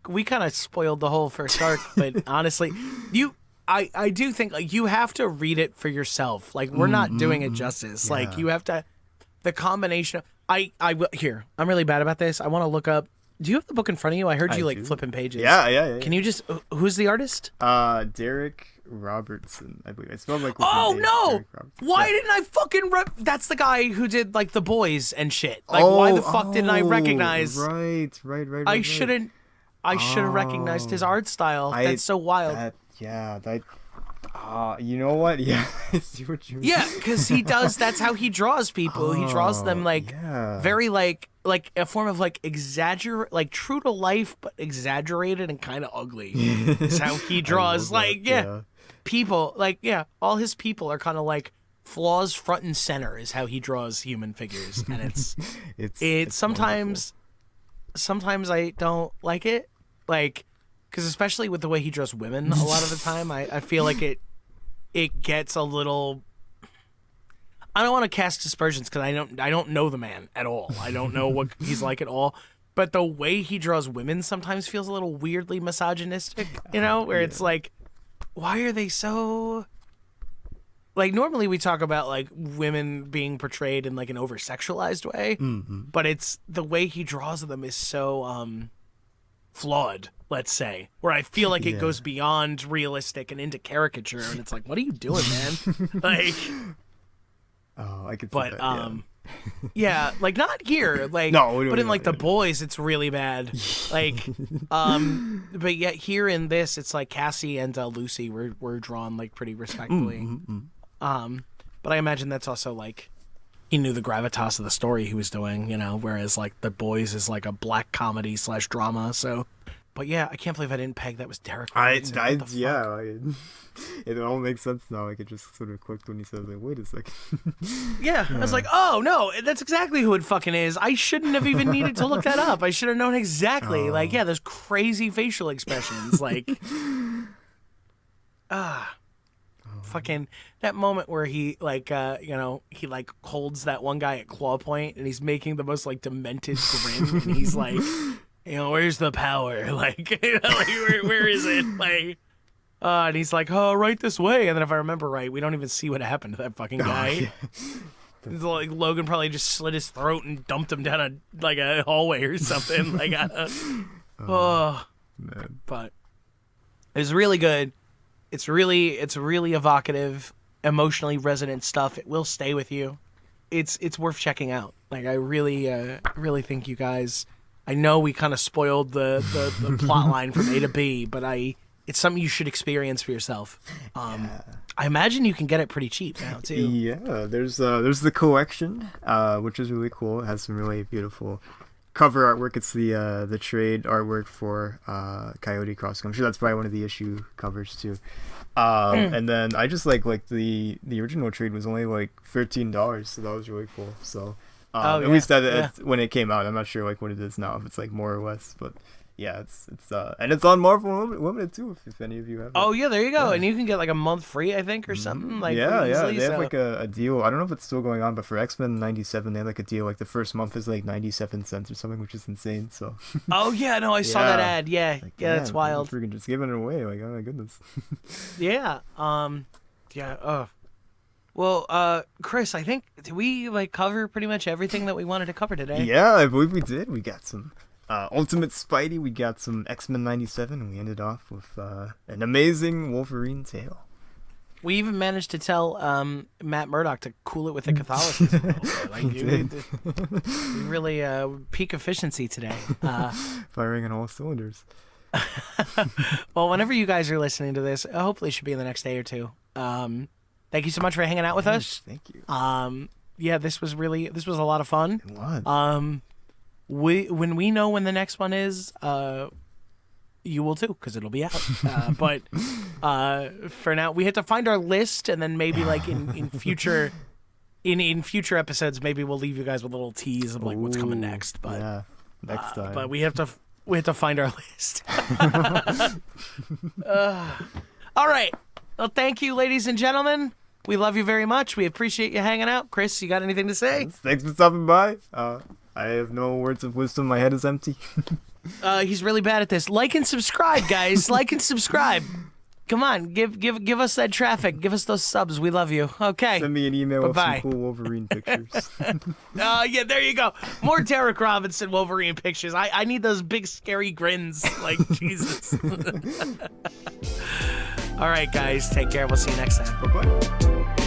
Speaker 1: We kind of spoiled the whole first arc, but honestly, I do think like you have to read it for yourself. Like we're not doing it justice. Yeah. Like you have to, the combination of, here, I'm really bad about this. I want to look up. Do you have the book in front of you? I heard you like flipping pages.
Speaker 2: Yeah.
Speaker 1: Can you just, who's the artist?
Speaker 2: Darick Robertson, I believe. It spelled like.
Speaker 1: Oh no! Why didn't I fucking? That's the guy who did like The Boys and shit. Like, why the fuck didn't I recognize?
Speaker 2: Right.
Speaker 1: I shouldn't. I should have recognized his art style. That's so wild.
Speaker 2: You know what? Yeah, I see what you mean.
Speaker 1: Yeah, because he does. That's how he draws people. He draws them like very like a form of like exaggerate, like true to life, but exaggerated and kind of ugly. That's how he draws. People. Like all his people are kind of like flaws front and center. Is how he draws human figures, and it's sometimes I don't like it, like. Because especially with the way he draws women a lot of the time, I feel like it gets a little. I don't want to cast aspersions because I don't know the man at all. I don't know what he's like at all. But the way he draws women sometimes feels a little weirdly misogynistic, where it's like, why are they so. Like, normally we talk about, like, women being portrayed in, like, an over-sexualized way. Mm-hmm. But it's the way he draws them is so flawed. Let's say, where I feel like it goes beyond realistic and into caricature, and it's like, what are you doing, man? Like,
Speaker 2: I could see
Speaker 1: that. Like not here, like, no, but in like The Boys, it's really bad. Like, but yet here in this, it's like Cassie and Lucy were drawn like pretty respectfully. But I imagine that's also like he knew the gravitas of the story he was doing, whereas like The Boys is like a black comedy / drama, so. But yeah, I can't believe I didn't peg that was Darick Robertson.
Speaker 2: It all makes sense now. Like it just sort of clicked when you said, like, wait a second.
Speaker 1: I was like, oh no, that's exactly who it fucking is. I shouldn't have even needed to look that up. I should have known exactly. Like, those crazy facial expressions, like, fucking that moment where he like, he like holds that one guy at claw point and he's making the most like demented grin, and he's like. Where's the power? Like, where is it? Like, and he's like, right this way. And then if I remember right, we don't even see what happened to that fucking guy. Like Logan probably just slit his throat and dumped him down a hallway or something. Like,
Speaker 2: man.
Speaker 1: But it was really good. It's really evocative, emotionally resonant stuff. It will stay with you. It's worth checking out. Like, I really think you guys. I know we kind of spoiled the plot line from A to B, but it's something you should experience for yourself. I imagine you can get it pretty cheap now too.
Speaker 2: Yeah, there's the collection, which is really cool. It has some really beautiful cover artwork. It's the trade artwork for Coyote Crossing. I'm sure that's probably one of the issue covers too. And then I just like the original trade was only like $13, so that was really cool. So. At least when it came out. I'm not sure like what it is now, if it's like more or less, but yeah, it's and it's on Marvel Limited too, if any of you have it.
Speaker 1: Oh yeah, there you go. And you can get like a month free, I think, or something. Like
Speaker 2: easily, they have like a deal. I don't know if it's still going on, but for X-Men 97 they have like a deal, like the first month is like 97 cents or something, which is insane. So
Speaker 1: oh yeah, no, I saw that ad. Yeah, like, that's wild.
Speaker 2: Freaking just giving it away, like, oh my goodness.
Speaker 1: Well, Chris, I think, did we like cover pretty much everything that we wanted to cover today?
Speaker 2: Yeah, I believe we did. We got some Ultimate Spidey, we got some X-Men 97, and we ended off with an amazing Wolverine tale.
Speaker 1: We even managed to tell Matt Murdock to cool it with the Catholicism. Like, you really peak efficiency today.
Speaker 2: Firing on all cylinders.
Speaker 1: Well, whenever you guys are listening to this, hopefully it should be in the next day or two. Thank you so much for hanging out with us.
Speaker 2: Thank you.
Speaker 1: yeah, this was a lot of fun.
Speaker 2: It was.
Speaker 1: When we know when the next one is, you will too, because it'll be out. But for now, we have to find our list, and then maybe like in future episodes, maybe we'll leave you guys with a little tease of like what's coming next. But
Speaker 2: yeah, next time.
Speaker 1: But we have to find our list. All right. Well, thank you, ladies and gentlemen. We love you very much. We appreciate you hanging out. Chris, you got anything to say?
Speaker 2: Thanks for stopping by. I have no words of wisdom. My head is empty.
Speaker 1: He's really bad at this. Like and subscribe, guys. Like and subscribe. Come on, give us that traffic. Give us those subs. We love you. Okay.
Speaker 2: Send me an email with some cool Wolverine pictures.
Speaker 1: Yeah, there you go. More Darick Robinson Wolverine pictures. I need those big scary grins. Like, Jesus. All right, guys. Take care. We'll see you next time.
Speaker 2: Bye-bye.